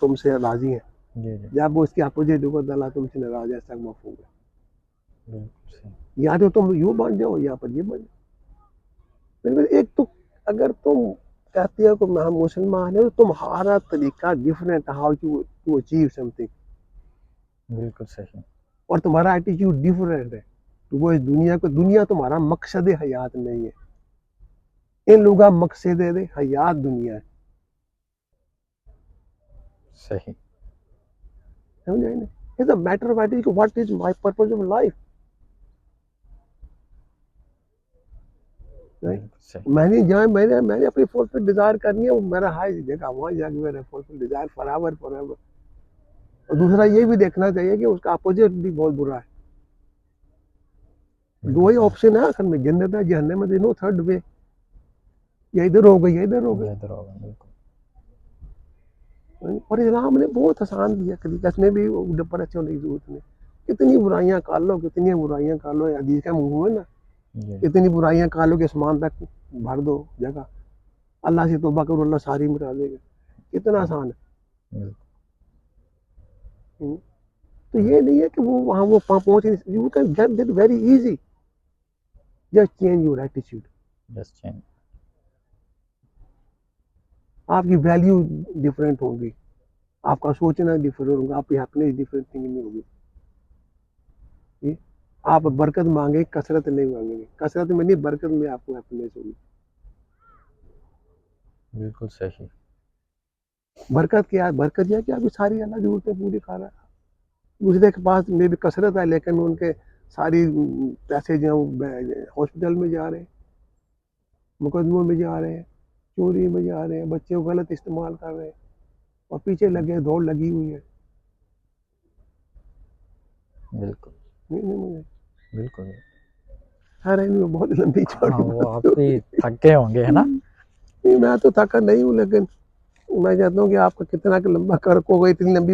तुमसे राजी है, जी जी। जब वो उसकी अपोजिट होगा तो अल्लाह तुमसे नाराज है, ऐसा मफहूम है। बिल्कुल सही। या तो तुम यूँ बन जाओ या पर ये बन जाओ। बिल्कुल। एक तो अगर तुम कहते हो कि हम मुसलमान है, तो तुम्हारा तरीका different, how to achieve something, बिल्कुल सही। और तुम्हारा एटीट्यूड डिफरेंट है। तो वो इस दुनिया को, दुनिया तुम्हारा मकसद हयात नहीं है। इन लोगों का मकसद हयात दुनिया है। सही। समझ आई ना? It's a matter of attitude, what is my purpose of life. बिल्कुल सही। मैंने जहाँ मैंने अपनी फुलफिल डिजायर करनी है, वो मेरा हाई जगह, वहाँ जाके मेरा फुलफिल डिजायर फॉरएवर फॉरएवर। और दूसरा ये भी देखना चाहिए कि उसका अपोजिट भी बहुत बुरा है। दो ही ऑप्शन है आखिर में, जन्नत है जहन्नम में, नो थर्ड वे, या इधर हो गई या इधर हो गई। बेहतर होगा। बिल्कुल। और इस्लाम ने बहुत आसान दिया तरीका, इसमें भी डिप्रेशन होने की जरूरत नहीं। कितनी बुराइयां कर लो, कितनी बुराइयां कर लो, हदीस का मुंह है ना, जी कितनी बुराइयां कर लो कि आसमान तक भर दो जगह, अल्लाह से तौबा करो, अल्लाह सारी मिटा देगा। कितना आसान है। बिल्कुल। तो ये नहीं है कि वो वहाँ वो पहुंच, you can get that very easy, just change your attitude. Just change. आपकी वैल्यू डिफरेंट होगी, आपका सोचना डिफरेंट होगा, आपकी हैप्पीनेस डिफरेंट थिंग में होगी। आप बरकत मांगे, कसरत नहीं मांगेंगे, कसरत में नहीं, बरकत में आपको हैप्पीनेस होगी। बिल्कुल सही। बरकत क्या है? बरकत यह कि आपकी सारी अल्लाह जरूरतें पूरी कर रहा है। दूसरे के पास में भी कसरत है, लेकिन उनके सारी पैसे जो हॉस्पिटल में जा रहे हैं, मुकदमों में जा रहे हैं, चोरी में जा रहे हैं, बच्चे को गलत इस्तेमाल कर रहे हैं और पीछे लगे दौड़ लगी हुई है। बिल्कुल नहीं मुझे बिल्कुल। अरे नहीं, बहुत लंबी हाँ चौड़ी वो बात आप भी थके होंगे है ना। नहीं, मैं तो थका नहीं हूँ, लेकिन मैं चाहता हूँ कि आपका कितना लंबा कर को इतनी लंबी